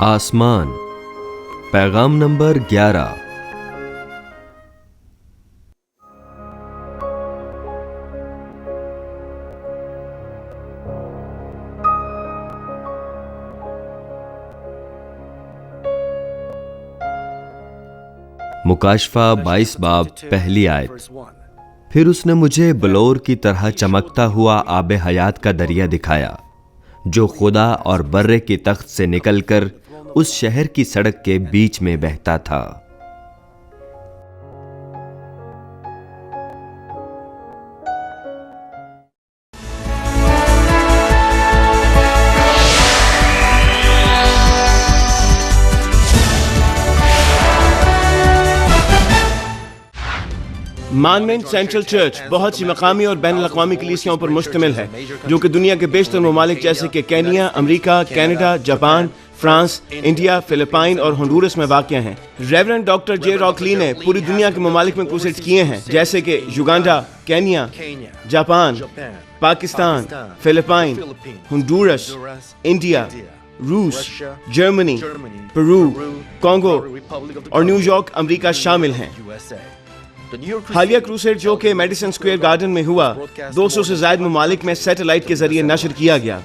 آسمان پیغام نمبر 11۔ مکاشفہ 22 باب پہلی آیت۔ پھر اس نے مجھے بلور کی طرح چمکتا ہوا آب حیات کا دریا دکھایا جو خدا اور برے کی تخت سے نکل کر اس شہر کی سڑک کے بیچ میں بہتا تھا۔ مانمنٹ سینٹرل چرچ بہت سی مقامی اور بین الاقوامی کلیسیاؤں پر مشتمل ہے جو کہ دنیا کے بیشتر ممالک جیسے کہ کینیا، امریکہ، Canada, Japan, France, India, Philippines اور ہنڈورس میں واقع ہیں۔ ریورنڈ ڈاکٹر جے راک لی نے پوری دنیا کے ممالک میں کروسیڈز کیے ہیں جیسے کہ Uganda, Kenya, Japan, Pakistan, Philippines, Honduras, India, روس، جرمنی، پیرو، کانگو اور نیو یارک امریکہ شامل ہیں۔ حالیہ کروسیڈ جو کہ میڈیسن اسکوائر گارڈن میں ہوا 200 سے زائد ممالک میں سیٹلائٹ کے ذریعے نشر کیا گیا۔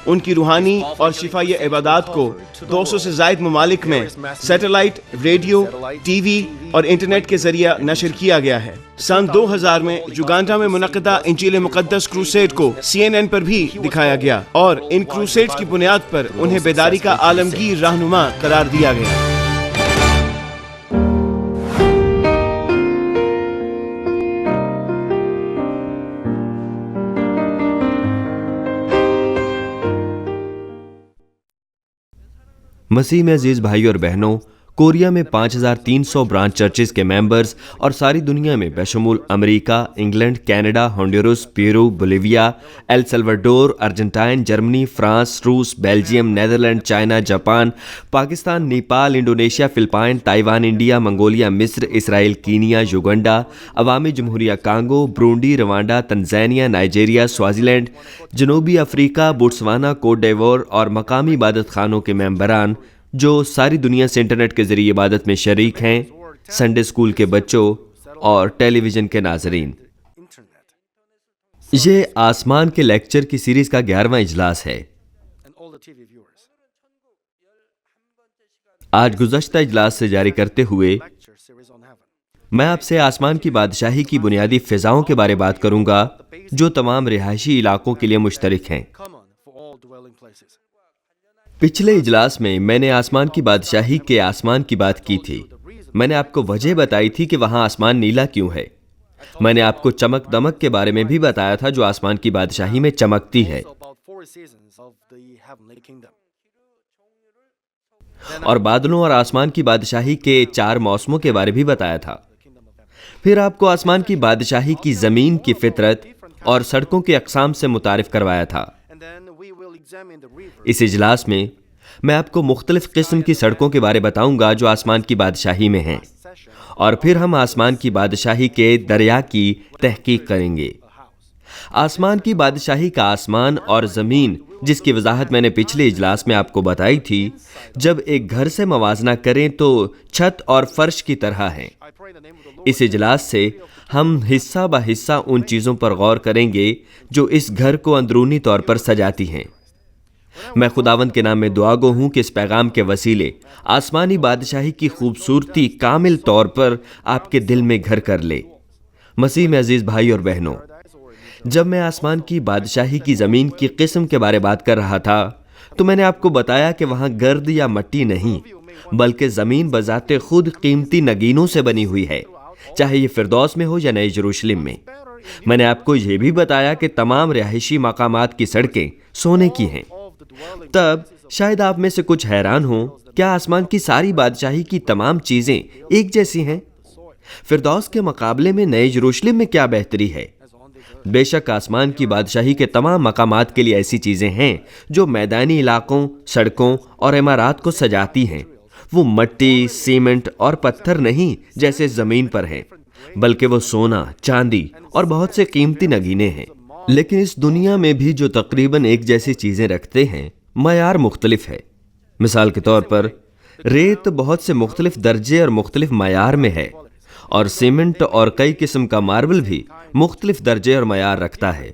ان کی روحانی اور شفائی عبادات کو 200 سے زائد ممالک میں سیٹلائٹ، ریڈیو، ٹی وی اور انٹرنیٹ کے ذریعے نشر کیا گیا ہے۔ سن 2000 میں یوگانڈا میں منعقدہ انجیل مقدس کروسیڈ کو CNN پر بھی دکھایا گیا اور ان کروسیڈز کی بنیاد پر انہیں بیداری کا عالمگیر رہنما قرار دیا گیا۔ مسیح میں عزیز بھائی اور بہنوں، کوریا میں 5300 برانچ چرچز کے ممبرز اور ساری دنیا میں بشمول امریکہ، England, Canada, Honduras, Peru, Bolivia, El Salvador, Argentina, جرمنی، فرانس، روس، Belgium, Netherlands, China, Japan, Pakistan, Nepal, Indonesia, Philippines, Taiwan, India, Mongolia, مصر، اسرائیل، کینیا، یوگنڈا، عوامی جمہوریہ Congo, Burundi, Rwanda, Tanzania, Nigeria, Swaziland, جنوبی افریقہ، بوٹسوانا، کوٹ ڈیوور اور مقامی عبادت خانوں کے ممبران جو ساری دنیا سے انٹرنیٹ کے ذریعے عبادت میں شریک ہیں، سنڈے اسکول کے بچوں اور ٹیلی ویژن کے ناظرین۔ یہ آسمان کے لیکچر کی سیریز کا 11واں اجلاس ہے۔ آج گزشتہ اجلاس سے جاری کرتے ہوئے میں آپ سے آسمان کی بادشاہی کی بنیادی فضاؤں کے بارے بات کروں گا جو تمام رہائشی علاقوں کے لیے مشترک ہیں۔ پچھلے اجلاس میں نے آسمان کی بادشاہی کے آسمان کی بات کی تھی۔ میں نے آپ کو وجہ بتائی تھی کہ وہاں آسمان نیلا کیوں ہے۔ میں نے آپ کو چمک دمک کے بارے میں بھی بتایا تھا جو آسمان کی بادشاہی میں چمکتی ہے، اور بادلوں اور آسمان کی بادشاہی کے 4 موسموں کے بارے بھی بتایا تھا۔ پھر آپ کو آسمان کی بادشاہی کی زمین کی فطرت اور سڑکوں کے اقسام سے متعارف کروایا تھا۔ اس اجلاس میں آپ کو مختلف قسم کی سڑکوں کے بارے بتاؤں گا جو آسمان کی بادشاہی میں ہیں، اور پھر ہم آسمان کی بادشاہی کے دریا کی تحقیق کریں گے۔ آسمان کی بادشاہی کا آسمان اور زمین، جس کی وضاحت میں نے پچھلے اجلاس میں آپ کو بتائی تھی، جب ایک گھر سے موازنہ کریں تو چھت اور فرش کی طرح ہیں۔ اس اجلاس سے ہم حصہ بہ حصہ ان چیزوں پر غور کریں گے جو اس گھر کو اندرونی طور پر سجاتی ہیں۔ میں خداوند کے نام میں دعا گو ہوں کہ اس پیغام کے وسیلے آسمانی بادشاہی کی خوبصورتی کامل طور پر آپ کے دل میں گھر کر لے۔ مسیح میں عزیز بھائی اور بہنوں، جب میں آسمان کی بادشاہی کی زمین کی قسم کے بارے بات کر رہا تھا تو میں نے آپ کو بتایا کہ وہاں گرد یا مٹی نہیں بلکہ زمین بذات خود قیمتی نگینوں سے بنی ہوئی ہے، چاہے یہ فردوس میں ہو یا نئے یروشلم میں۔ میں نے آپ کو یہ بھی بتایا کہ تمام رہائشی مقامات کی سڑکیں سونے کی ہیں۔ تب شاید آپ میں سے کچھ حیران ہوں، کیا آسمان کی ساری بادشاہی کی تمام چیزیں ایک جیسی ہیں؟ فردوس کے مقابلے میں نئے یروشلم میں کیا بہتری ہے؟ بے شک آسمان کی بادشاہی کے تمام مقامات کے لیے ایسی چیزیں ہیں جو میدانی علاقوں، سڑکوں اور عمارات کو سجاتی ہیں۔ وہ مٹی، سیمنٹ اور پتھر نہیں جیسے زمین پر ہیں، بلکہ وہ سونا، چاندی اور بہت سے قیمتی نگینے ہیں۔ لیکن اس دنیا میں بھی جو تقریباً ایک جیسی چیزیں رکھتے ہیں، معیار مختلف ہے۔ مثال کے طور پر ریت بہت سے مختلف درجے اور مختلف معیار میں ہے، اور سیمنٹ اور کئی قسم کا ماربل بھی مختلف درجے اور معیار رکھتا ہے۔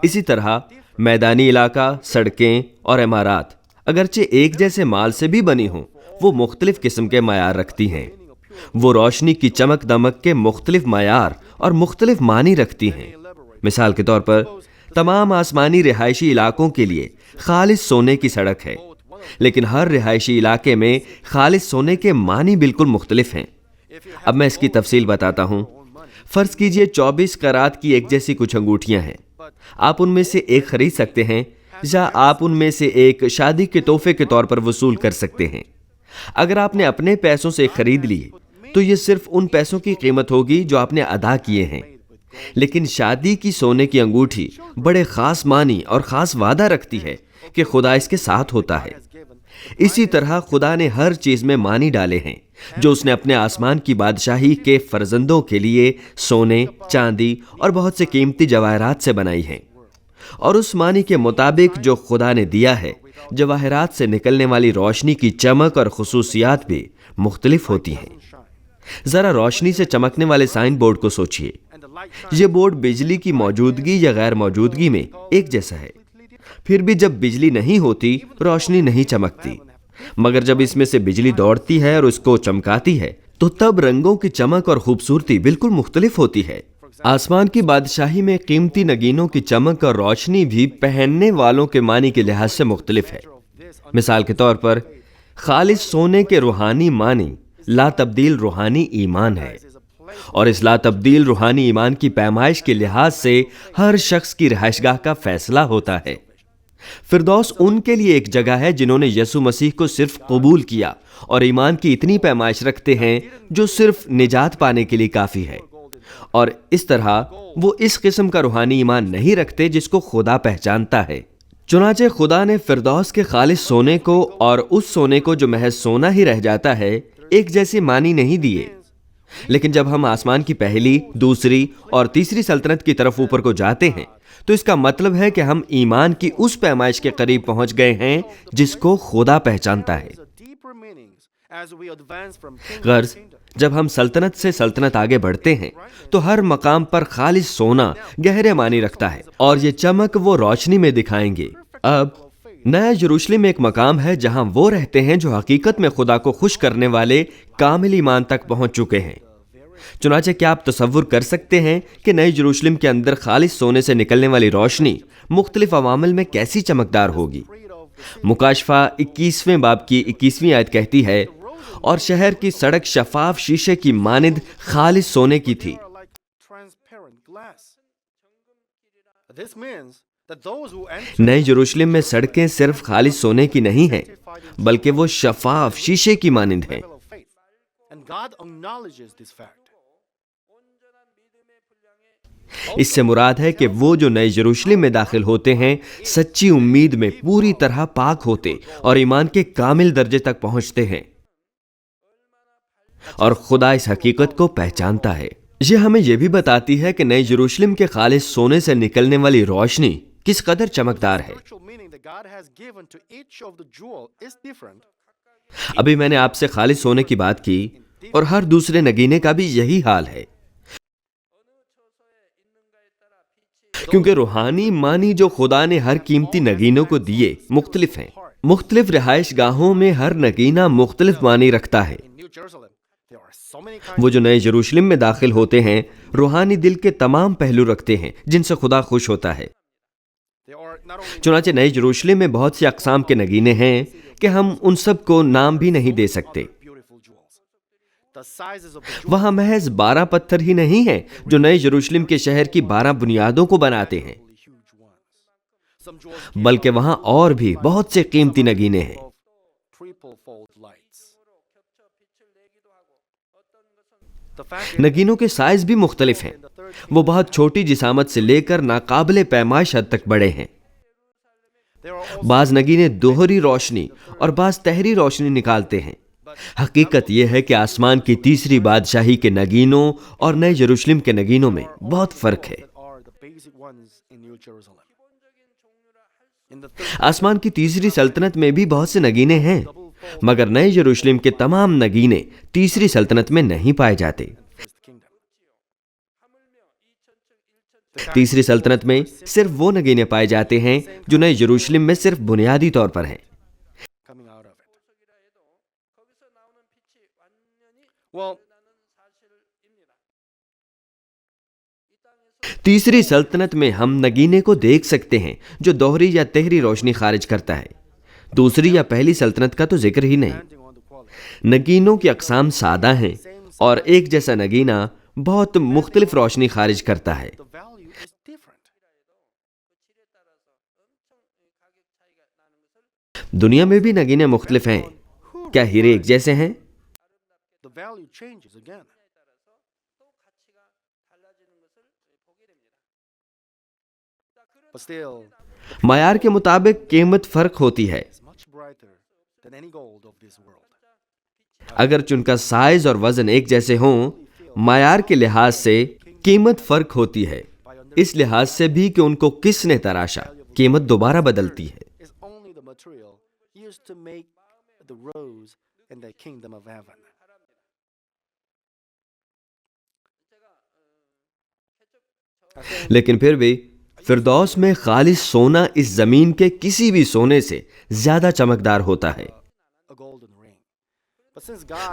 اسی طرح میدانی علاقہ، سڑکیں اور عمارات اگرچہ ایک جیسے مال سے بھی بنی ہوں، وہ مختلف قسم کے معیار رکھتی ہیں۔ وہ روشنی کی چمک دمک کے مختلف معیار اور مختلف معنی رکھتی ہیں۔ مثال کے طور پر تمام آسمانی رہائشی علاقوں کے لیے خالص سونے کی سڑک ہے، لیکن ہر رہائشی علاقے میں خالص سونے کے معنی بالکل مختلف ہیں۔ اب میں اس کی تفصیل بتاتا ہوں۔ فرض کیجئے 24 قرات کی ایک جیسی کچھ انگوٹھیاں ہیں۔ آپ ان میں سے ایک خرید سکتے ہیں، یا آپ ان میں سے ایک شادی کے تحفے کے طور پر وصول کر سکتے ہیں۔ اگر آپ نے اپنے پیسوں سے خرید لی تو یہ صرف ان پیسوں کی قیمت ہوگی جو آپ نے ادا کیے ہیں، لیکن شادی کی سونے کی انگوٹھی بڑے خاص معنی اور خاص وعدہ رکھتی ہے کہ خدا اس کے ساتھ ہوتا ہے۔ اسی طرح خدا نے ہر چیز میں معنی ڈالے ہیں جو اس نے اپنے آسمان کی بادشاہی کے فرزندوں کے لیے سونے، چاندی اور بہت سے قیمتی جواہرات سے بنائی ہیں، اور اس معنی کے مطابق جو خدا نے دیا ہے، جواہرات سے نکلنے والی روشنی کی چمک اور خصوصیات بھی مختلف ہوتی ہیں۔ ذرا روشنی سے چمکنے والے سائن بورڈ کو سوچئے۔ یہ بورڈ بجلی کی موجودگی یا غیر موجودگی میں ایک جیسا ہے، پھر بھی جب بجلی نہیں ہوتی روشنی نہیں چمکتی، مگر جب اس میں سے بجلی دوڑتی ہے اور اس کو چمکاتی ہے تو تب رنگوں کی چمک اور خوبصورتی بالکل مختلف ہوتی ہے۔ آسمان کی بادشاہی میں قیمتی نگینوں کی چمک اور روشنی بھی پہننے والوں کے معنی کے لحاظ سے مختلف ہے۔ مثال کے طور پر خالص سونے کے روحانی معنی لا تبدیل روحانی ایمان ہے، اور اس لا تبدیل روحانی ایمان کی پیمائش کے لحاظ سے ہر شخص کی رہائش گاہ کا فیصلہ ہوتا ہے۔ فردوس ان کے لیے ایک جگہ ہے جنہوں نے یسوع مسیح کو صرف قبول کیا اور ایمان کی اتنی پیمائش رکھتے ہیں جو صرف نجات پانے کے لیے کافی ہے، اور اس طرح وہ اس قسم کا روحانی ایمان نہیں رکھتے جس کو خدا پہچانتا ہے۔ چنانچہ خدا نے فردوس کے خالص سونے کو اور اس سونے کو جو محض سونا ہی رہ جاتا ہے ایک جیسے معنی نہیں دیے، لیکن جب ہم آسمان کی پہلی، دوسری اور تیسری سلطنت کی طرف اوپر کو جاتے ہیں تو اس کا مطلب ہے کہ ہم ایمان کی اس پیمائش کے قریب پہنچ گئے ہیں جس کو خدا پہچانتا ہے۔ غرض جب ہم سلطنت سے سلطنت آگے بڑھتے ہیں تو ہر مقام پر خالص سونا گہرے معنی رکھتا ہے، اور یہ چمک وہ روشنی میں دکھائیں گے۔ اب نیا یروشلم ایک مقام ہے جہاں وہ رہتے ہیں جو حقیقت میں خدا کو خوش کرنے والے کامل ایمان تک پہنچ چکے ہیں۔ چنانچہ کیا آپ تصور کر سکتے ہیں کہ نئے یروشلم کے اندر خالص سونے سے نکلنے والی روشنی مختلف عوامل میں کیسی چمکدار ہوگی؟ مکاشفہ 21ویں باب کی 21ویں آیت کہتی ہے، اور شہر کی سڑک شفاف شیشے کی مانند خالص سونے کی تھی۔ نئے یروشلم میں سڑکیں صرف خالص سونے کی نہیں ہیں بلکہ وہ شفاف شیشے کی مانند ہیں۔ اس سے مراد ہے کہ وہ جو نئے یروشلم میں داخل ہوتے ہیں سچی امید میں پوری طرح پاک ہوتے اور ایمان کے کامل درجے تک پہنچتے ہیں، اور خدا اس حقیقت کو پہچانتا ہے۔ یہ ہمیں یہ بھی بتاتی ہے کہ نئے یروشلم کے خالص سونے سے نکلنے والی روشنی کس قدر چمکدار ہے۔ ابھی میں نے آپ سے خالص سونے کی بات کی، اور ہر دوسرے نگینے کا بھی یہی حال ہے، کیونکہ روحانی معنی جو خدا نے ہر قیمتی نگینوں کو دیے مختلف ہیں۔ مختلف رہائش گاہوں میں ہر نگینہ مختلف معنی رکھتا ہے۔ وہ جو نئے یروشلم میں داخل ہوتے ہیں روحانی دل کے تمام پہلو رکھتے ہیں جن سے خدا خوش ہوتا ہے۔ چنانچہ نئے یروشلم میں بہت سی اقسام کے نگینے ہیں کہ ہم ان سب کو نام بھی نہیں دے سکتے۔ وہاں محض 12 پتھر ہی نہیں ہیں جو نئے یروشلم کے شہر کی 12 بنیادوں کو بناتے ہیں، بلکہ وہاں اور بھی بہت سے قیمتی نگینے ہیں۔ نگینوں کے سائز بھی مختلف ہیں، وہ بہت چھوٹی جسامت سے لے کر ناقابل پیمائش حد تک بڑے ہیں۔ بعض نگینے دوہری روشنی اور بعض تہری روشنی نکالتے ہیں۔ حقیقت یہ ہے کہ آسمان کی تیسری بادشاہی کے نگینوں اور نئے یروشلم کے نگینوں میں بہت فرق ہے۔ آسمان کی تیسری سلطنت میں بھی بہت سے نگینے ہیں، مگر نئے یروشلم کے تمام نگینے تیسری سلطنت میں نہیں پائے جاتے۔ تیسری سلطنت میں صرف وہ نگینے پائے جاتے ہیں جو نئے یروشلم میں صرف بنیادی طور پر ہیں۔ تیسری سلطنت میں ہم نگینے کو دیکھ سکتے ہیں جو دوہری یا تہری روشنی خارج کرتا ہے۔ دوسری یا پہلی سلطنت کا تو ذکر ہی نہیں۔ نگینوں کی اقسام سادہ ہیں اور ایک جیسا نگینہ بہت مختلف روشنی خارج کرتا ہے۔ دنیا میں بھی نگینے مختلف ہیں۔ کیا ہیرے ایک جیسے ہیں؟ معیار کے مطابق قیمت فرق ہوتی ہے۔ اگرچہ ان کا سائز اور وزن ایک جیسے ہوں، معیار کے لحاظ سے قیمت فرق ہوتی ہے، اس لحاظ سے بھی کہ ان کو کس نے تراشا، قیمت دوبارہ بدلتی ہے۔ لیکن پھر بھی فردوس میں خالص سونا اس زمین کے کسی بھی سونے سے زیادہ چمکدار ہوتا ہے۔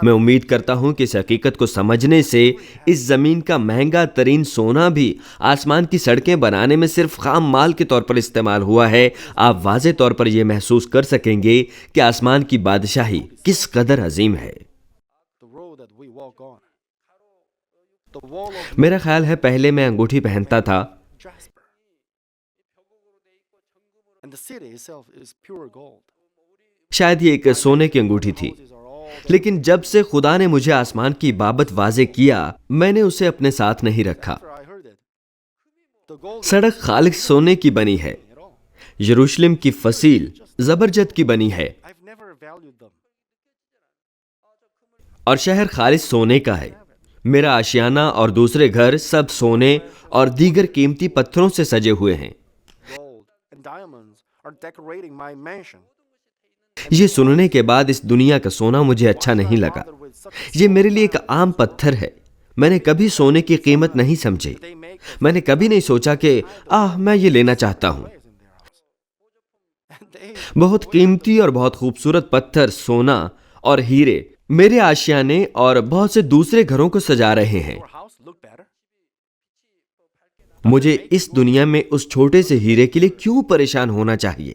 میں امید کرتا ہوں کہ اس حقیقت کو سمجھنے سے اس زمین کا مہنگا ترین سونا بھی آسمان کی سڑکیں بنانے میں صرف خام مال کے طور پر استعمال ہوا ہے، آپ واضح طور پر یہ محسوس کر سکیں گے کہ آسمان کی بادشاہی کس قدر عظیم ہے۔ میرا خیال ہے پہلے میں انگوٹھی پہنتا تھا، شاید یہ ایک سونے کی انگوٹھی تھی، لیکن جب سے خدا نے مجھے آسمان کی بابت واضح کیا، میں نے اسے اپنے ساتھ نہیں رکھا۔ سڑک خالص سونے کی بنی ہے، یروشلم کی فصیل زبرجد کی بنی ہے، اور شہر خالص سونے کا ہے۔ میرا آشیانہ اور دوسرے گھر سب سونے اور دیگر قیمتی پتھروں سے سجے ہوئے ہیں۔ یہ سننے کے بعد اس دنیا کا سونا مجھے اچھا نہیں لگا۔ یہ میرے لیے ایک عام پتھر ہے۔ میں نے کبھی سونے کی قیمت نہیں سمجھی۔ میں نے کبھی نہیں سوچا کہ میں یہ لینا چاہتا ہوں۔ بہت قیمتی اور بہت خوبصورت پتھر، سونا اور ہیرے میرے آشیانے اور بہت سے دوسرے گھروں کو سجا رہے ہیں۔ مجھے اس دنیا میں اس چھوٹے سے ہیرے کے لیے کیوں پریشان ہونا چاہیے؟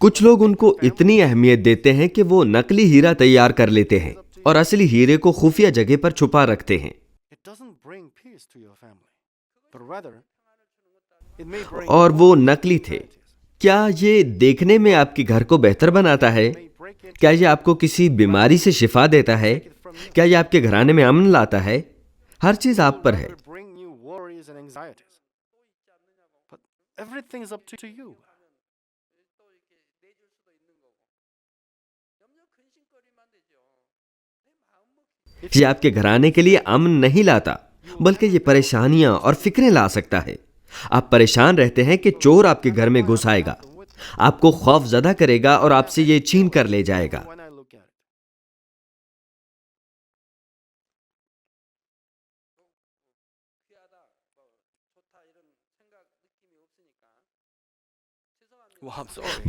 کچھ لوگ ان کو اتنی اہمیت دیتے ہیں کہ وہ نقلی ہیرا تیار کر لیتے ہیں اور اصلی ہیرے کو خفیہ جگہ پر چھپا رکھتے ہیں، اور وہ نقلی تھے۔ کیا یہ دیکھنے میں آپ کے گھر کو بہتر بناتا ہے؟ کیا یہ آپ کو کسی بیماری سے شفا دیتا ہے؟ کیا یہ آپ کے گھرانے میں امن لاتا ہے؟ ہر چیز آپ پر ہے۔ یہ آپ کے گھرانے کے لیے امن نہیں لاتا، بلکہ یہ پریشانیاں اور فکریں لا سکتا ہے۔ آپ پریشان رہتے ہیں کہ چور آپ کے گھر میں گھس آئے گا، آپ کو خوف زدہ کرے گا اور آپ سے یہ چھین کر لے جائے گا۔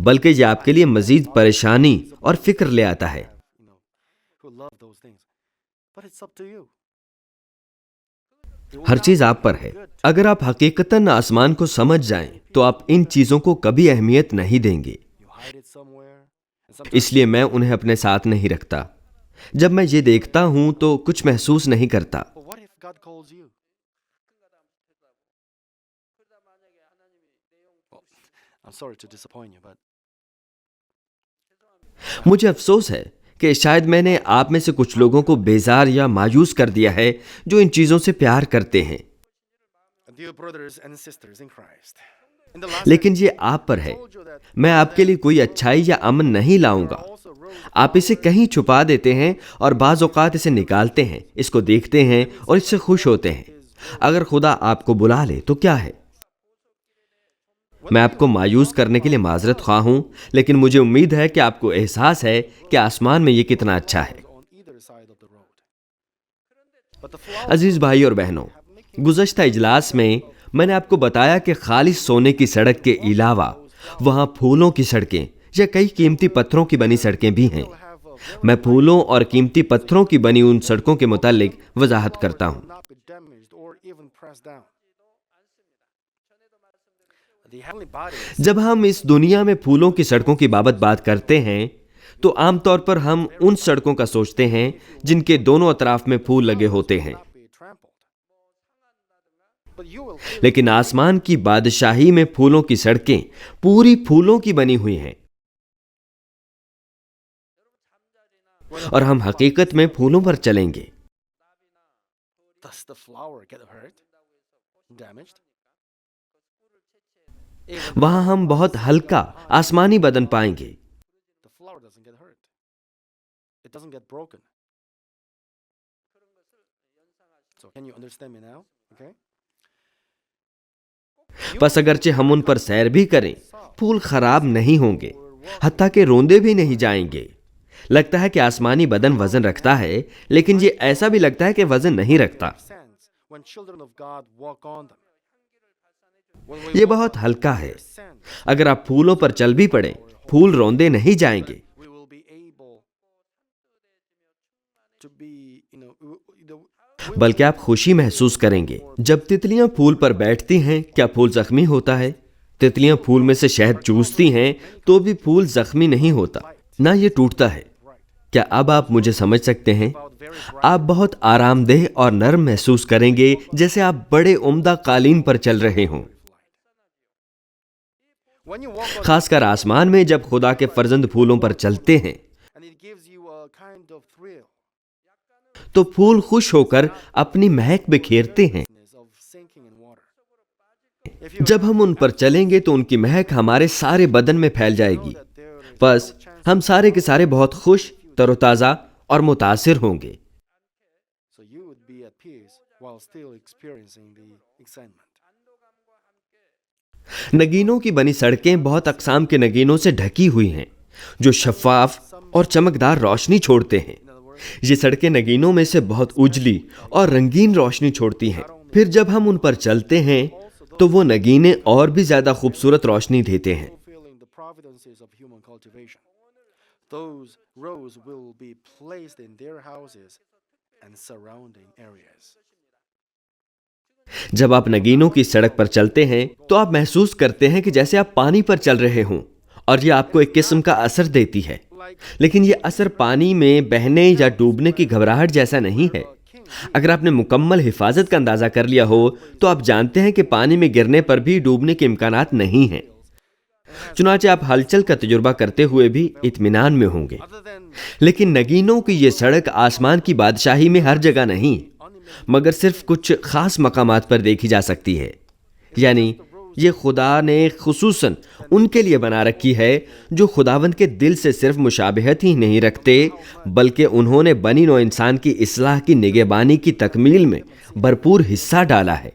بلکہ یہ آپ کے لیے مزید پریشانی اور فکر لے آتا ہے۔ ہر چیز آپ پر ہے۔ اگر آپ حقیقتاً آسمان کو سمجھ جائیں تو آپ ان چیزوں کو کبھی اہمیت نہیں دیں گے۔ اس لیے میں انہیں اپنے ساتھ نہیں رکھتا۔ جب میں یہ دیکھتا ہوں تو کچھ محسوس نہیں کرتا۔ مجھے افسوس ہے کہ شاید میں نے آپ میں سے کچھ لوگوں کو بیزار یا مایوس کر دیا ہے جو ان چیزوں سے پیار کرتے ہیں، لیکن یہ آپ پر ہے۔ میں آپ کے لیے کوئی اچھائی یا امن نہیں لاؤں گا۔ آپ اسے کہیں چھپا دیتے ہیں اور بعض اوقات اسے نکالتے ہیں، اس کو دیکھتے ہیں اور اس سے خوش ہوتے ہیں۔ اگر خدا آپ کو بلا لے تو کیا ہے؟ میں آپ کو مایوس کرنے کے لیے معذرت خواہ ہوں، لیکن مجھے امید ہے کہ آپ کو احساس ہے کہ آسمان میں یہ کتنا اچھا ہے۔ عزیز بھائی اور بہنوں، گزشتہ اجلاس میں نے آپ کو بتایا کہ خالص سونے کی سڑک کے علاوہ وہاں پھولوں کی سڑکیں یا کئی قیمتی پتھروں کی بنی سڑکیں بھی ہیں۔ میں پھولوں اور قیمتی پتھروں کی بنی ان سڑکوں کے متعلق وضاحت کرتا ہوں۔ جب ہم اس دنیا میں پھولوں کی سڑکوں کی بات کرتے ہیں تو عام طور پر ہم ان سڑکوں کا سوچتے ہیں جن کے دونوں اطراف میں پھول لگے ہوتے ہیں، لیکن آسمان کی بادشاہی میں پھولوں کی سڑکیں پوری پھولوں کی بنی ہوئی ہیں، اور ہم حقیقت میں پھولوں پر چلیں گے۔ وہاں ہم بہت ہلکا آسمانی بدن پائیں گے۔ بس اگرچہ ہم ان پر سیر بھی کریں، پھول خراب نہیں ہوں گے، حتیٰ کہ روندے بھی نہیں جائیں گے۔ لگتا ہے کہ آسمانی بدن وزن رکھتا ہے، لیکن یہ ایسا بھی لگتا ہے کہ وزن نہیں رکھتا۔ یہ بہت ہلکا ہے۔ اگر آپ پھولوں پر چل بھی پڑیں، پھول روندے نہیں جائیں گے۔ بلکہ آپ خوشی محسوس کریں گے۔ جب تتلیاں پھول پر بیٹھتی ہیں، کیا پھول زخمی ہوتا ہے؟ تتلیاں پھول میں سے شہد چوستی ہیں تو بھی پھول زخمی نہیں ہوتا، نہ یہ ٹوٹتا ہے۔ کیا اب آپ مجھے سمجھ سکتے ہیں؟ آپ بہت آرام دہ اور نرم محسوس کریں گے، جیسے آپ بڑے عمدہ قالین پر چل رہے ہوں۔ خاص کر آسمان میں جب خدا کے فرزند پھولوں پر چلتے ہیں تو پھول خوش ہو کر اپنی مہک بکھیرتے ہیں۔ جب ہم ان پر چلیں گے تو ان کی مہک ہمارے سارے بدن میں پھیل جائے گی۔ بس ہم سارے کے سارے بہت خوش، تر و تازہ اور متاثر ہوں گے۔ نگینوں کی بنی سڑکیں بہت اقسام کے نگینوں سے ڈھکی ہوئی ہیں جو شفاف اور چمکدار روشنی چھوڑتے ہیں۔ یہ سڑکیں نگینوں میں سے بہت اجلی اور رنگین روشنی چھوڑتی ہیں۔ پھر جب ہم ان پر چلتے ہیں تو وہ نگینے اور بھی زیادہ خوبصورت روشنی دیتے ہیں۔ جب آپ نگینوں کی سڑک پر چلتے ہیں تو آپ محسوس کرتے ہیں کہ جیسے آپ پانی پر چل رہے ہوں، اور یہ آپ کو ایک قسم کا اثر دیتی ہے۔ لیکن یہ اثر پانی میں بہنے یا ڈوبنے کی گھبراہٹ جیسا نہیں ہے۔ اگر آپ نے مکمل حفاظت کا اندازہ کر لیا ہو تو آپ جانتے ہیں کہ پانی میں گرنے پر بھی ڈوبنے کے امکانات نہیں ہیں۔ چنانچہ آپ ہلچل کا تجربہ کرتے ہوئے بھی اطمینان میں ہوں گے۔ لیکن نگینوں کی یہ سڑک آسمان کی بادشاہی میں ہر جگہ نہیں، مگر صرف کچھ خاص مقامات پر دیکھی جا سکتی ہے۔ یعنی یہ خدا نے خصوصاً ان کے لیے بنا رکھی ہے جو خداوند کے دل سے صرف مشابہت ہی نہیں رکھتے، بلکہ انہوں نے بنی نوع انسان کی اصلاح کی نگہبانی کی تکمیل میں بھرپور حصہ ڈالا ہے۔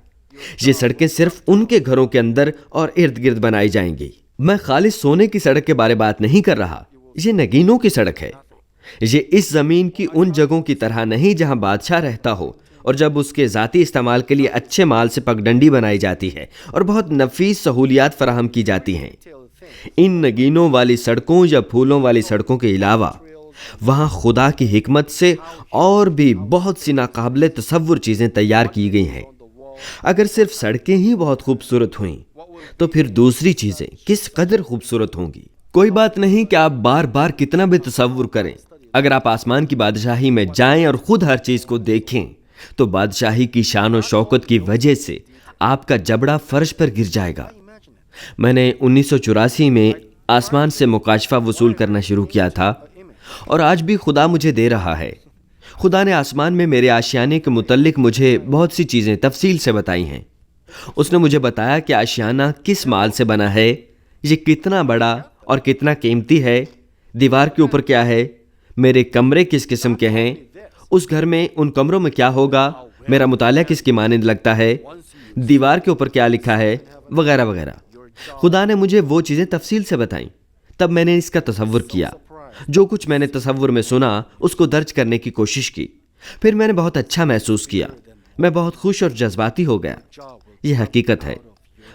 یہ سڑکیں صرف ان کے گھروں کے اندر اور ارد گرد بنائی جائیں گی۔ میں خالص سونے کی سڑک کے بارے بات نہیں کر رہا، یہ نگینوں کی سڑک ہے۔ یہ اس زمین کی ان جگہوں کی طرح نہیں جہاں بادشاہ رہتا ہو اور جب اس کے ذاتی استعمال کے لیے اچھے مال سے پگڈنڈی بنائی جاتی ہے اور بہت نفیس سہولیات فراہم کی جاتی ہیں۔ ان نگینوں والی سڑکوں یا پھولوں والی سڑکوں کے علاوہ وہاں خدا کی حکمت سے اور بھی بہت سی ناقابل تصور چیزیں تیار کی گئی ہیں۔ اگر صرف سڑکیں ہی بہت خوبصورت ہوئیں تو پھر دوسری چیزیں کس قدر خوبصورت ہوں گی۔ کوئی بات نہیں کہ آپ بار بار کتنا بھی تصور کریں، اگر آپ آسمان کی بادشاہی میں جائیں اور خود ہر چیز کو دیکھیں تو بادشاہی کی شان و شوکت کی وجہ سے آپ کا جبڑا فرش پر گر جائے گا۔ میں نے 1984 میں آسمان سے مکاشفہ وصول کرنا شروع کیا تھا، اور آج بھی خدا مجھے دے رہا ہے۔ خدا نے آسمان میں میرے آشیانے کے متعلق مجھے بہت سی چیزیں تفصیل سے بتائی ہیں۔ اس نے مجھے بتایا کہ آشیانہ کس مال سے بنا ہے، یہ کتنا بڑا اور کتنا قیمتی ہے، دیوار کے اوپر کیا ہے، میرے کمرے کس قسم کے ہیں، اس گھر میں ان کمروں میں کیا ہوگا، میرا مطالعہ کس کی مانند لگتا ہے، دیوار کے اوپر کیا لکھا ہے، وغیرہ وغیرہ۔ خدا نے مجھے وہ چیزیں تفصیل سے بتائیں، تب میں نے اس کا تصور کیا، جو کچھ میں نے تصور میں سنا اس کو درج کرنے کی کوشش کی، پھر میں نے بہت اچھا محسوس کیا، میں بہت خوش اور جذباتی ہو گیا۔ یہ حقیقت ہے،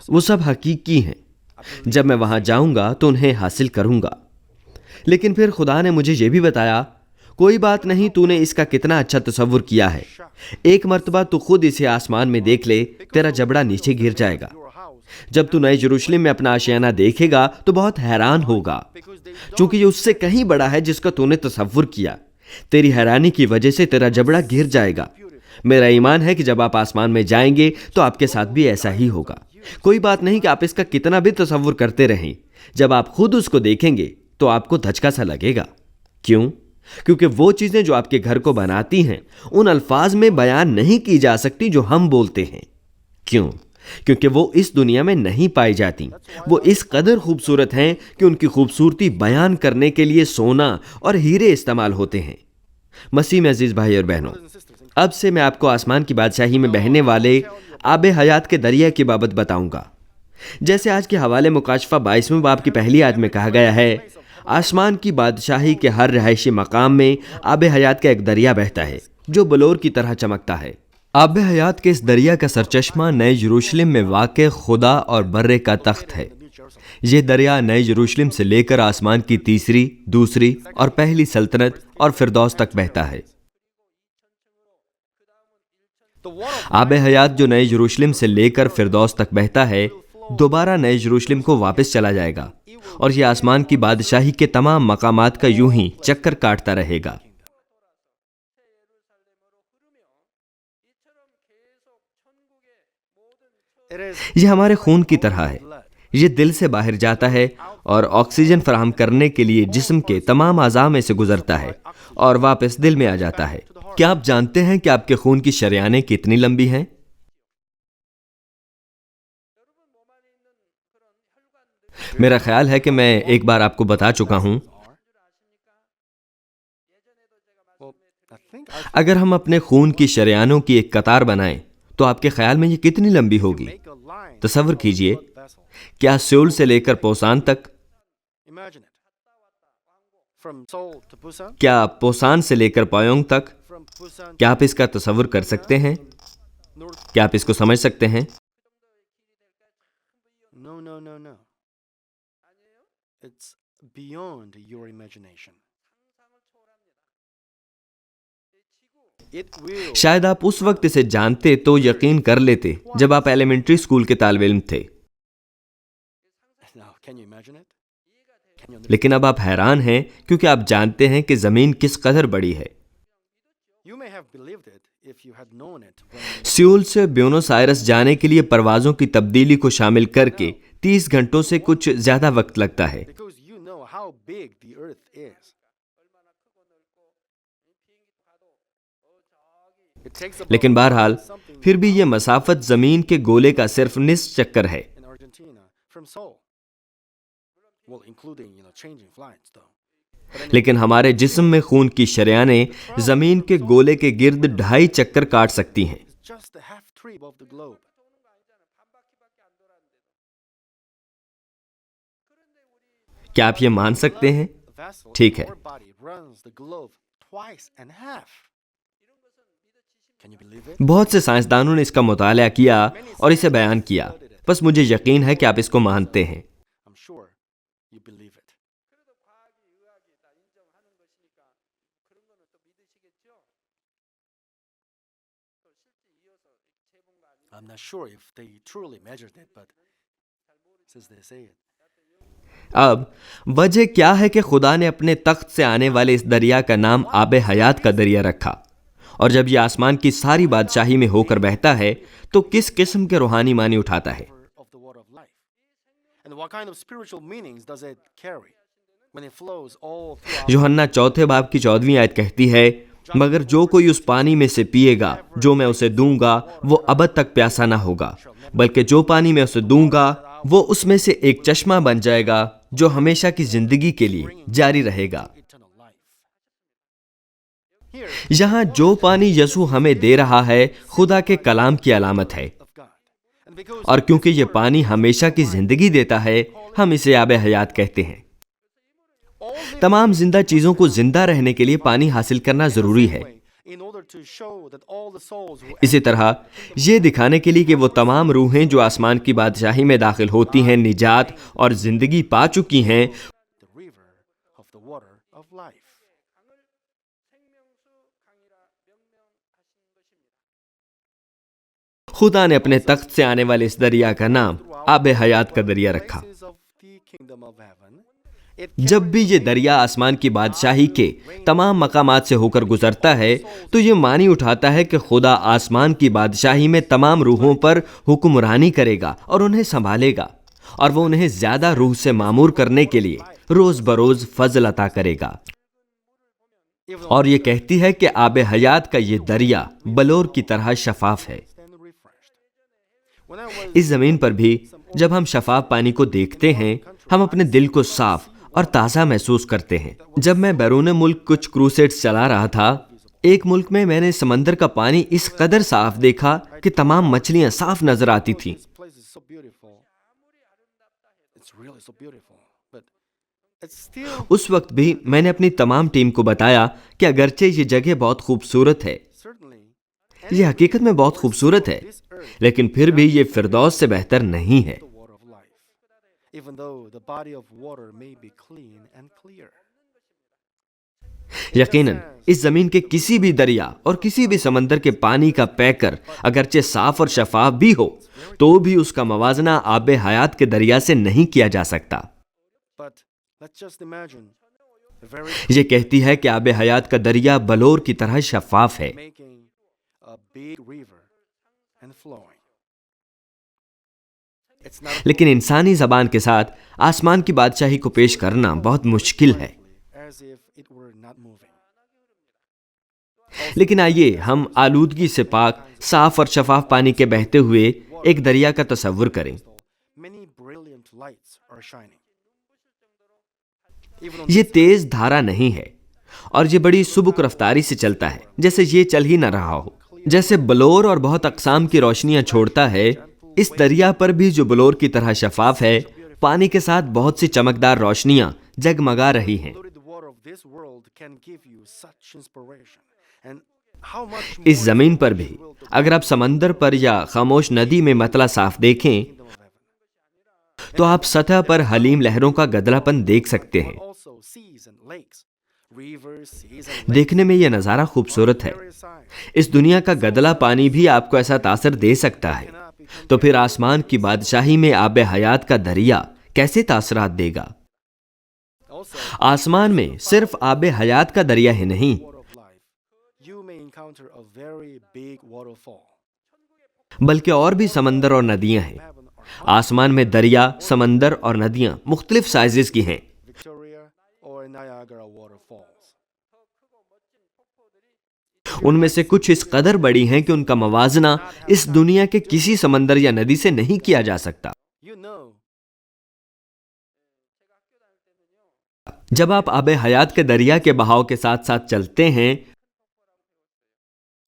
وہ سب حقیقی ہیں، جب میں وہاں جاؤں گا تو انہیں حاصل کروں گا۔ لیکن پھر خدا نے مجھے یہ بھی بتایا، کوئی بات نہیں، تو نے اس کا کتنا اچھا تصور کیا ہے، ایک مرتبہ تو خود اسے آسمان میں دیکھ لے، تیرا جبڑا نیچے گر جائے گا۔ جب تو نئے یروشلم میں اپنا آشیانہ دیکھے گا تو بہت حیران ہوگا، چونکہ یہ اس سے کہیں بڑا ہے جس کا تو نے تصور کیا۔ تیری حیرانی کی وجہ سے تیرا جبڑا گر جائے گا۔ میرا ایمان ہے کہ جب آپ آسمان میں جائیں گے تو آپ کے ساتھ بھی ایسا ہی ہوگا۔ کوئی بات نہیں کہ آپ اس کا کتنا بھی تصور کرتے رہیں، جب آپ خود اس کو دیکھیں گے تو آپ کو دھچکا سا لگے گا۔ کیوں؟ کیونکہ وہ چیزیں جو آپ کے گھر کو بناتی ہیں ان الفاظ میں بیان نہیں کی جا سکتی جو ہم بولتے ہیں۔ کیوں؟ کیونکہ وہ اس دنیا میں نہیں پائی جاتی۔ وہ اس قدر خوبصورت ہیں کہ ان کی خوبصورتی بیان کرنے کے لیے سونا اور ہیرے استعمال ہوتے ہیں۔ مسیح میں عزیز بھائی اور بہنوں، اب سے میں آپ کو آسمان کی بادشاہی میں بہنے والے آب حیات کے دریا کی بابت بتاؤں گا۔ جیسے آج کے حوالے مکاشفہ 22ویں باب کی پہلی آیت میں کہا گیا ہے، آسمان کی بادشاہی کے ہر رہائشی مقام میں آب حیات کا ایک دریا بہتا ہے جو بلور کی طرح چمکتا ہے۔ آب حیات کے اس دریا کا سرچشمہ نئے یروشلم میں واقع خدا اور برے کا تخت ہے۔ یہ دریا نئے یروشلم سے لے کر آسمان کی تیسری، دوسری اور پہلی سلطنت اور فردوس تک بہتا ہے۔ آب حیات جو نئے یروشلم سے لے کر فردوس تک بہتا ہے، دوبارہ نئے یروشلم کو واپس چلا جائے گا، اور یہ آسمان کی بادشاہی کے تمام مقامات کا یوں ہی چکر کاٹتا رہے گا۔ یہ ہمارے خون کی طرح ہے، یہ دل سے باہر جاتا ہے اور آکسیجن فراہم کرنے کے لیے جسم کے تمام اعضاء میں سے گزرتا ہے اور واپس دل میں آ جاتا ہے۔ کیا آپ جانتے ہیں کہ آپ کے خون کی شریانیں کتنی لمبی ہیں؟ میرا خیال ہے کہ میں ایک بار آپ کو بتا چکا ہوں۔ اگر ہم اپنے خون کی شریانوں کی ایک قطار بنائیں تو آپ کے خیال میں یہ کتنی لمبی ہوگی؟ تصور کیجئے، کیا سیول سے لے کر پوسان تک، کیا پوسان سے لے کر پایونگ تک، کیا آپ اس کا تصور کر سکتے ہیں؟ کیا آپ اس کو سمجھ سکتے ہیں؟ شاید آپ اس وقت اسے جانتے تو یقین کر لیتے جب آپ ایلیمنٹری اسکول کے طالب علم تھے، لیکن اب آپ حیران ہیں کیونکہ آپ جانتے ہیں کہ زمین کس قدر بڑی ہے۔ سیول سے بیونس آئرس جانے کے لیے پروازوں کی تبدیلی کو شامل کر کے 30 گھنٹوں سے کچھ زیادہ وقت لگتا ہے۔ لیکن بہرحال پھر بھی یہ مسافت زمین کے گولے کا صرف نصف چکر ہے۔ لیکن ہمارے جسم میں خون کی شریانیں زمین کے گولے کے گرد 2.5 چکر کاٹ سکتی ہیں۔ کیا آپ یہ مان سکتے ہیں؟ ٹھیک ہے۔ بہت سے سائنسدانوں نے اس کا مطالعہ کیا اور اسے بیان کیا، بس مجھے یقین ہے کہ آپ اس کو مانتے ہیں۔ اب وجہ کیا ہے کہ خدا نے اپنے تخت سے آنے والے اس دریا کا نام آب حیات کا دریا رکھا؟ اور جب یہ آسمان کی ساری بادشاہی میں ہو کر بہتا ہے تو کس قسم کے روحانی معنی اٹھاتا ہے؟ یوحنا 4 باب کی 14ویں آیت کہتی ہے، مگر جو کوئی اس پانی میں سے پیے گا جو میں اسے دوں گا وہ ابد تک پیاسا نہ ہوگا، بلکہ جو پانی میں اسے دوں گا وہ اس میں سے ایک چشمہ بن جائے گا جو ہمیشہ کی زندگی کے لیے جاری رہے گا۔ یہاں جو پانی یسوع ہمیں دے رہا ہے خدا کے کلام کی علامت ہے۔ اور کیونکہ یہ پانی ہمیشہ کی زندگی دیتا ہے، ہم اسے آب حیات کہتے ہیں۔ تمام زندہ چیزوں کو زندہ رہنے کے لیے پانی حاصل کرنا ضروری ہے۔ اسی طرح یہ دکھانے کے لیے کہ وہ تمام روحیں جو آسمان کی بادشاہی میں داخل ہوتی ہیں نجات اور زندگی پا چکی ہیں، خدا نے اپنے تخت سے آنے والے اس دریا کا نام آب حیات کا دریا رکھا۔ جب بھی یہ دریا آسمان کی بادشاہی کے تمام مقامات سے ہو کر گزرتا ہے تو یہ معنی اٹھاتا ہے کہ خدا آسمان کی بادشاہی میں تمام روحوں پر حکمرانی کرے گا اور انہیں سنبھالے گا، اور وہ انہیں زیادہ روح سے معمور کرنے کے لیے روز بروز فضل عطا کرے گا۔ اور یہ کہتی ہے کہ آب حیات کا یہ دریا بلور کی طرح شفاف ہے۔ اس زمین پر بھی جب ہم شفاف پانی کو دیکھتے ہیں، ہم اپنے دل کو صاف اور تازہ محسوس کرتے ہیں۔ جب میں بیرون ملک کچھ کروسیڈز چلا رہا تھا، ایک ملک میں میں نے سمندر کا پانی اس قدر صاف دیکھا کہ تمام مچھلیاں صاف نظر آتی تھیں۔ اس وقت بھی میں نے اپنی تمام ٹیم کو بتایا کہ اگرچہ یہ جگہ بہت خوبصورت ہے، یہ حقیقت میں بہت خوبصورت ہے، لیکن پھر بھی یہ فردوس سے بہتر نہیں ہے۔ یقیناً اس زمین کے کسی بھی دریا اور کسی بھی سمندر کے پانی کا پیکر اگرچہ صاف اور شفاف بھی ہو تو بھی اس کا موازنہ آب حیات کے دریا سے نہیں کیا جا سکتا۔ یہ کہتی ہے کہ آب حیات کا دریا بلور کی طرح شفاف ہے۔ لیکن انسانی زبان کے ساتھ آسمان کی بادشاہی کو پیش کرنا بہت مشکل ہے۔ لیکن آئیے ہم آلودگی سے پاک، صاف اور شفاف پانی کے بہتے ہوئے ایک دریا کا تصور کریں۔ یہ تیز دھارا نہیں ہے اور یہ بڑی سبک رفتاری سے چلتا ہے، جیسے یہ چل ہی نہ رہا ہو۔ جیسے بلور اور بہت اقسام کی روشنیاں چھوڑتا ہے، اس دریا پر بھی جو بلور کی طرح شفاف ہے، پانی کے ساتھ بہت سی چمکدار روشنیاں جگمگا رہی ہیں۔ اس زمین پر بھی اگر آپ سمندر پر یا خاموش ندی میں متلا صاف دیکھیں تو آپ سطح پر حلیم لہروں کا گدلا پن دیکھ سکتے ہیں۔ دیکھنے میں یہ نظارہ خوبصورت ہے۔ اس دنیا کا گدلا پانی بھی آپ کو ایسا تاثر دے سکتا ہے، تو پھر آسمان کی بادشاہی میں آب حیات کا دریا کیسے تاثرات دے گا؟ آسمان میں صرف آب حیات کا دریا ہی نہیں، بلکہ اور بھی سمندر اور ندیاں ہیں۔ آسمان میں دریا، سمندر اور ندیاں مختلف سائزز کی ہیں۔ ان میں سے کچھ اس قدر بڑی ہیں کہ ان کا موازنہ اس دنیا کے کسی سمندر یا ندی سے نہیں کیا جا سکتا۔ جب آپ آب حیات کے دریا کے بہاؤ کے ساتھ ساتھ چلتے ہیں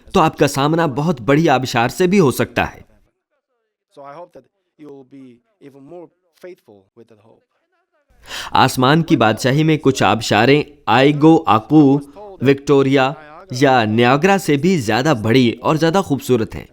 تو آپ کا سامنا بہت بڑی آبشار سے بھی ہو سکتا ہے۔ آسمان کی بادشاہی میں کچھ آبشاریں آئیگو آکو، وکٹوریا یا نیاگرا سے بھی زیادہ بڑی اور زیادہ خوبصورت ہیں۔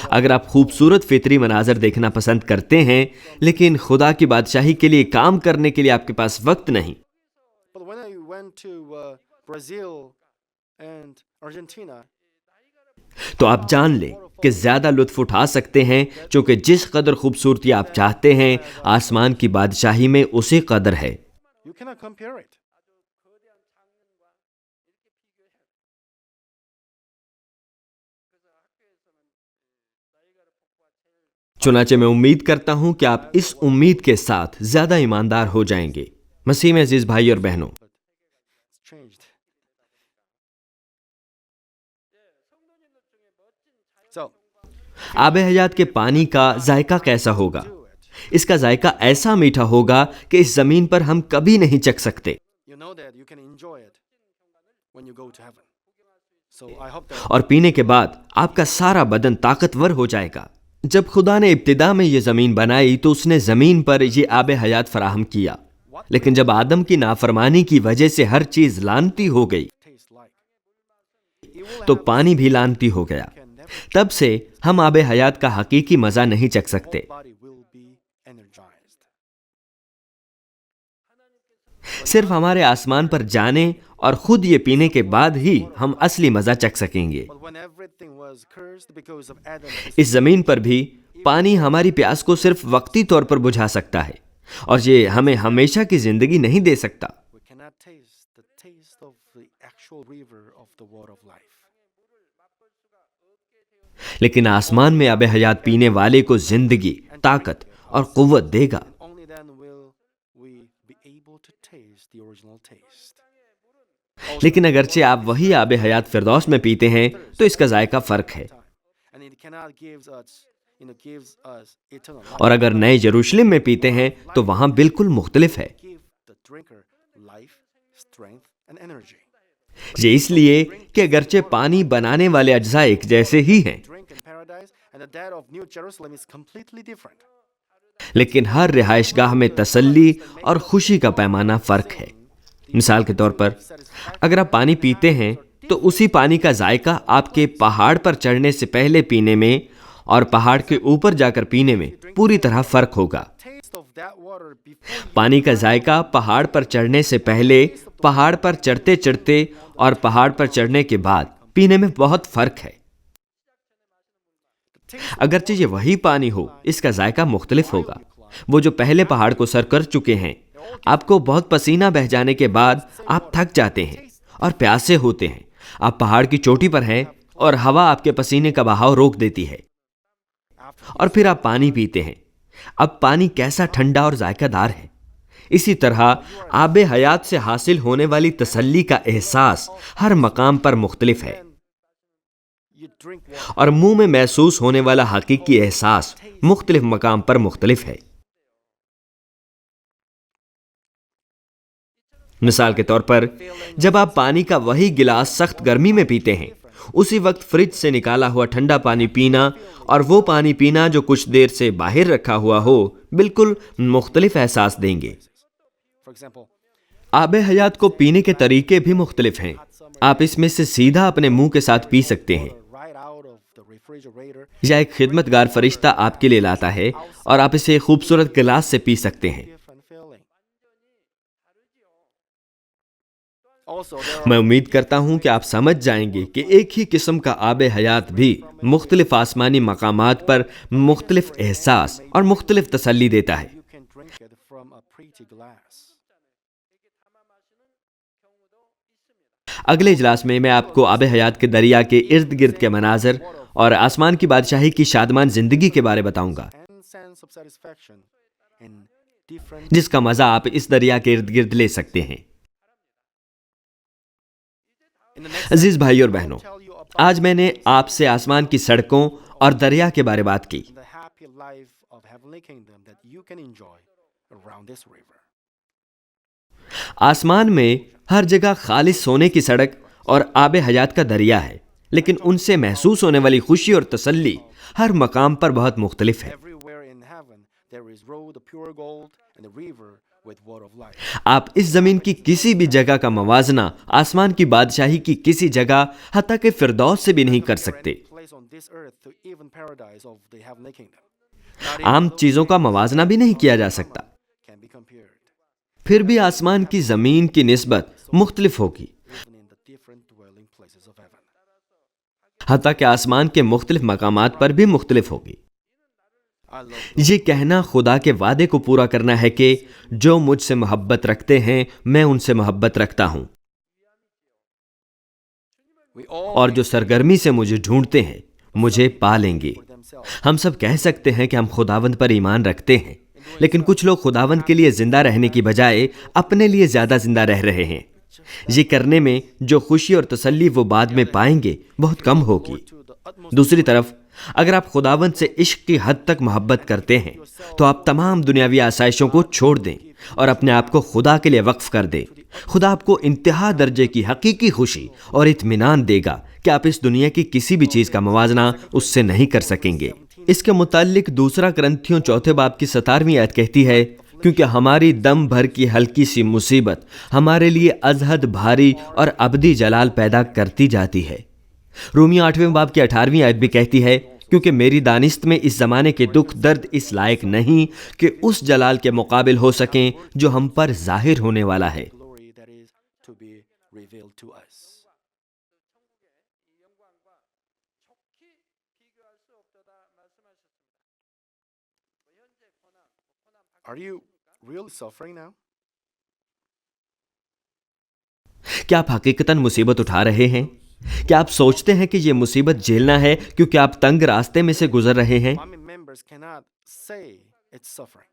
اگر آپ خوبصورت فطری مناظر دیکھنا پسند کرتے ہیں لیکن خدا کی بادشاہی کے لیے کام کرنے کے لیے آپ کے پاس وقت نہیں، تو آپ جان لیں کہ زیادہ لطف اٹھا سکتے ہیں، چونکہ جس قدر خوبصورتی آپ چاہتے ہیں آسمان کی بادشاہی میں اسی قدر ہے۔ چنانچہ میں امید کرتا ہوں کہ آپ اس امید کے ساتھ زیادہ ایماندار ہو جائیں گے۔ مسیح میں عزیز بھائی اور بہنوں، آب حیات کے پانی کا ذائقہ کیسا ہوگا؟ اس کا ذائقہ ایسا میٹھا ہوگا کہ اس زمین پر ہم کبھی نہیں چکھ سکتے، اور پینے کے بعد آپ کا سارا بدن طاقتور ہو جائے گا۔ جب خدا نے ابتدا میں یہ زمین بنائی تو اس نے زمین پر یہ آب حیات فراہم کیا، لیکن جب آدم کی نافرمانی کی وجہ سے ہر چیز لعنتی ہو گئی تو پانی بھی لعنتی ہو گیا۔ تب سے ہم آب حیات کا حقیقی مزہ نہیں چکھ سکتے۔ صرف ہمارے آسمان پر جانے اور خود یہ پینے کے بعد ہی ہم اصلی مزہ چکھ سکیں گے۔ اس زمین پر بھی پانی ہماری پیاس کو صرف وقتی طور پر بجھا سکتا ہے، اور یہ ہمیں ہمیشہ کی زندگی نہیں دے سکتا۔ لیکن آسمان میں آب حیات پینے والے کو زندگی، طاقت اور قوت دے گا۔ لیکن اگرچہ آپ وہی آب حیات فردوس میں پیتے ہیں تو اس کا ذائقہ فرق ہے، اور اگر نئے یروشلم میں پیتے ہیں تو وہاں بالکل مختلف ہے۔ یہ اس لیے کہ اگرچہ پانی بنانے والے اجزاء ایک جیسے ہی ہیں، لیکن ہر رہائش گاہ میں تسلی اور خوشی کا پیمانہ فرق ہے۔ مثال کے طور پر اگر آپ پانی پیتے ہیں تو اسی پانی کا ذائقہ آپ کے پہاڑ پر چڑھنے سے پہلے پینے میں اور پہاڑ کے اوپر جا کر پینے میں پوری طرح فرق ہوگا۔ پانی کا ذائقہ پہاڑ پر چڑھنے سے پہلے، پہاڑ پر چڑھتے چڑھتے اور پہاڑ پر چڑھنے کے بعد پینے میں بہت فرق ہے۔ اگرچہ یہ وہی پانی ہو، اس کا ذائقہ مختلف ہوگا۔ وہ جو پہلے پہاڑ کو سر کر چکے ہیں، آپ کو بہت پسینہ بہہ جانے کے بعد آپ تھک جاتے ہیں اور پیاسے ہوتے ہیں۔ آپ پہاڑ کی چوٹی پر ہیں اور ہوا آپ کے پسینے کا بہاؤ روک دیتی ہے، اور پھر آپ پانی پیتے ہیں۔ اب پانی کیسا ٹھنڈا اور ذائقہ دار ہے۔ اسی طرح آب حیات سے حاصل ہونے والی تسلی کا احساس ہر مقام پر مختلف ہے، اور منہ میں محسوس ہونے والا حقیقی احساس مختلف مقام پر مختلف ہے۔ مثال کے طور پر جب آپ پانی کا وہی گلاس سخت گرمی میں پیتے ہیں، اسی وقت فریج سے نکالا ہوا ٹھنڈا پانی پینا اور وہ پانی پینا جو کچھ دیر سے باہر رکھا ہوا ہو، بالکل مختلف احساس دیں گے۔ آب حیات کو پینے کے طریقے بھی مختلف ہیں۔ آپ اس میں سے سیدھا اپنے منہ کے ساتھ پی سکتے ہیں، یا ایک خدمتگار فرشتہ آپ کے لیے لاتا ہے اور آپ اسے خوبصورت گلاس سے پی سکتے ہیں۔ میں امید کرتا ہوں کہ آپ سمجھ جائیں گے کہ ایک ہی قسم کا آب حیات بھی مختلف آسمانی مقامات پر مختلف احساس اور مختلف تسلی دیتا ہے۔ اگلے اجلاس میں آپ کو آب حیات کے دریا کے ارد گرد کے مناظر اور آسمان کی بادشاہی کی شادمان زندگی کے بارے بتاؤں گا، جس کا مزہ آپ اس دریا کے ارد گرد لے سکتے ہیں۔ عزیز بھائی اور بہنوں، آج میں نے آپ سے آسمان کی سڑکوں اور دریا کے بارے بات کی۔ آسمان میں ہر جگہ خالص سونے کی سڑک اور آب حیات کا دریا ہے، لیکن ان سے محسوس ہونے والی خوشی اور تسلی ہر مقام پر بہت مختلف ہے۔ آپ اس زمین کی کسی بھی جگہ کا موازنہ آسمان کی بادشاہی کی کسی جگہ حتیٰ کہ فردوس سے بھی نہیں کر سکتے۔ عام چیزوں کا موازنہ بھی نہیں کیا جا سکتا۔ پھر بھی آسمان کی زمین کی نسبت مختلف ہوگی، حتیٰ کہ آسمان کے مختلف مقامات پر بھی مختلف ہوگی۔ یہ کہنا خدا کے وعدے کو پورا کرنا ہے کہ جو مجھ سے محبت رکھتے ہیں میں ان سے محبت رکھتا ہوں، اور جو سرگرمی سے مجھے ڈھونڈتے ہیں مجھے پا لیں گے۔ ہم سب کہہ سکتے ہیں کہ ہم خداوند پر ایمان رکھتے ہیں، لیکن کچھ لوگ خداوند کے لیے زندہ رہنے کی بجائے اپنے لیے زیادہ زندہ رہ رہے ہیں۔ یہ کرنے میں جو خوشی اور تسلی وہ بعد میں پائیں گے بہت کم ہوگی۔ دوسری طرف اگر آپ خداوند سے عشق کی حد تک محبت کرتے ہیں تو آپ تمام دنیاوی آسائشوں کو چھوڑ دیں اور اپنے آپ کو خدا کے لیے وقف کر دیں۔ خدا آپ کو انتہا درجے کی حقیقی خوشی اور اطمینان دے گا کہ آپ اس دنیا کی کسی بھی چیز کا موازنہ اس سے نہیں کر سکیں گے۔ اس کے متعلق دوسرا کرنتھیوں 4 باب کی 17ویں آیت کہتی ہے، کیونکہ ہماری دم بھر کی ہلکی سی مصیبت ہمارے لیے ازحد بھاری اور ابدی جلال پیدا کرتی جاتی ہے۔ رومیہ 8 باب کی 18ویں آیت بھی کہتی ہے، کیونکہ میری دانست میں اس زمانے کے دکھ درد اس لائق نہیں کہ اس جلال کے مقابل ہو سکیں جو ہم پر ظاہر ہونے والا ہے۔ Are you really suffering now? کیا آپ حقیقتاً مصیبت اٹھا رہے ہیں؟ کیا آپ سوچتے ہیں کہ یہ مصیبت جھیلنا ہے کیونکہ آپ تنگ راستے میں سے گزر رہے ہیں؟ Family members cannot say it's suffering.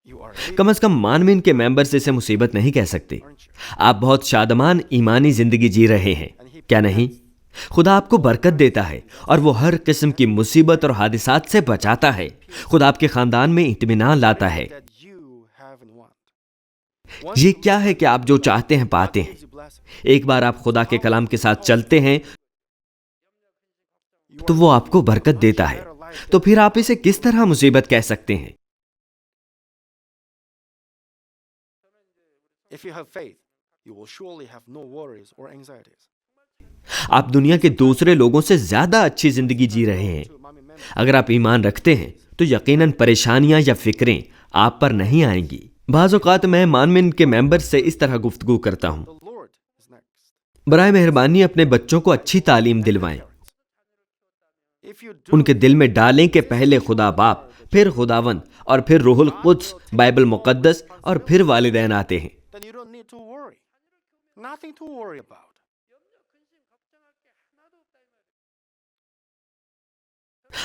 You are living, کم از کم مانمین کے ممبرز اسے مصیبت نہیں کہہ سکتے۔ aren't you? آپ بہت شادمان ایمانی زندگی جی رہے ہیں، کیا نہیں؟ خدا آپ کو برکت دیتا ہے اور وہ ہر قسم کی مصیبت اور حادثات سے بچاتا ہے۔ خدا آپ کے خاندان میں اطمینان لاتا ہے۔ That you have and want. یہ کیا ہے کہ آپ جو چاہتے ہیں پاتے ہیں؟ Gives you blessing. ایک بار آپ خدا کے کلام کے ساتھ چلتے ہیں تو وہ آپ کو برکت دیتا ہے، تو پھر آپ اسے کس طرح مصیبت کہہ سکتے ہیں؟ If you have faith, you will surely have no worries or anxieties. آپ دنیا کے دوسرے لوگوں سے زیادہ اچھی زندگی جی رہے ہیں۔ اگر آپ ایمان رکھتے ہیں تو یقیناً پریشانیاں یا فکریں آپ پر نہیں آئیں گی۔ بعض اوقات میں مانمن کے ممبر سے اس طرح گفتگو کرتا ہوں، The Lord is next. برائے مہربانی اپنے بچوں کو اچھی تعلیم دلوائیں، If you do ان کے دل میں ڈالیں کہ پہلے خدا باپ، پھر خداوند اور پھر روح القدس، بائبل مقدس اور پھر والدین آتے ہیں۔ then you don't need to worry. Nothing to worry about.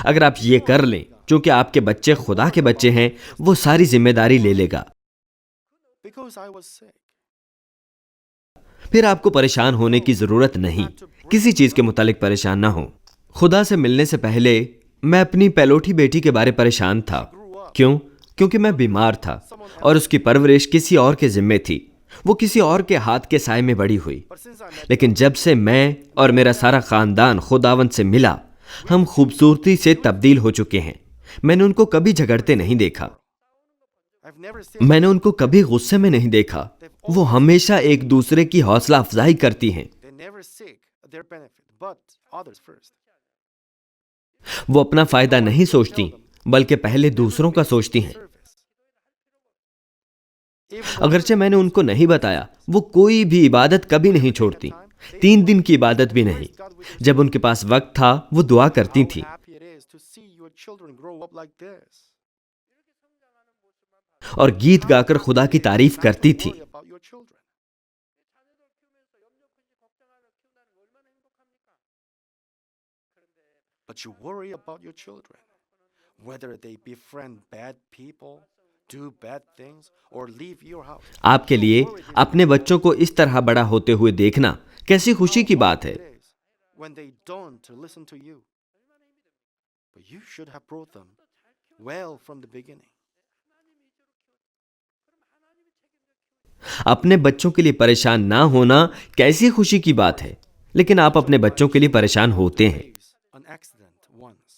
اگر آپ یہ کر لیں، چونکہ آپ کے بچے خدا کے بچے ہیں، وہ ساری ذمہ داری لے لے گا۔ Because I was sick. پھر آپ کو پریشان ہونے کی ضرورت نہیں، کسی چیز کے متعلق پریشان نہ ہوں۔ خدا سے ملنے سے پہلے میں اپنی پیلوٹھی بیٹی کے بارے پریشان تھا۔ کیوں؟ کیونکہ میں بیمار تھا اور اس کی پرورش کسی اور کے ذمے تھی۔ وہ کسی اور کے ہاتھ کے سائے میں بڑی ہوئی۔ But since I met لیکن جب سے میں اور میرا سارا خاندان خداوند سے ملا، ہم خوبصورتی سے تبدیل ہو چکے ہیں۔ میں نے ان کو کبھی جھگڑتے نہیں دیکھا، I've never seen میں نے ان کو کبھی غصے میں نہیں دیکھا۔ وہ ہمیشہ ایک دوسرے کی حوصلہ افزائی کرتی ہیں۔ they never seek their benefit, but others first. وہ اپنا فائدہ نہیں سوچتی بلکہ پہلے دوسروں کا سوچتی ہیں۔ Service. Even اگرچہ میں نے ان کو نہیں بتایا، وہ کوئی بھی عبادت کبھی نہیں چھوڑتی، 3 دن کی عبادت بھی نہیں۔ جب ان کے پاس وقت تھا وہ دعا کرتی تھی how happy it is to see your children grow up like this. اور گیت گا کر خدا کی تعریف کرتی تھی۔ Worry about your children. But you worry about your children, whether they befriend bad people, do bad things, or leave your house. آپ کے لیے اپنے بچوں کو اس طرح بڑا ہوتے ہوئے دیکھنا کیسی خوشی کی بات ہے۔ It is when they don't listen to you. But you should have brought them well from the beginning. اپنے بچوں کے لیے پریشان نہ ہونا کیسی خوشی کی بات ہے، لیکن آپ اپنے بچوں کے لیے پریشان ہوتے ہیں۔ An accident once.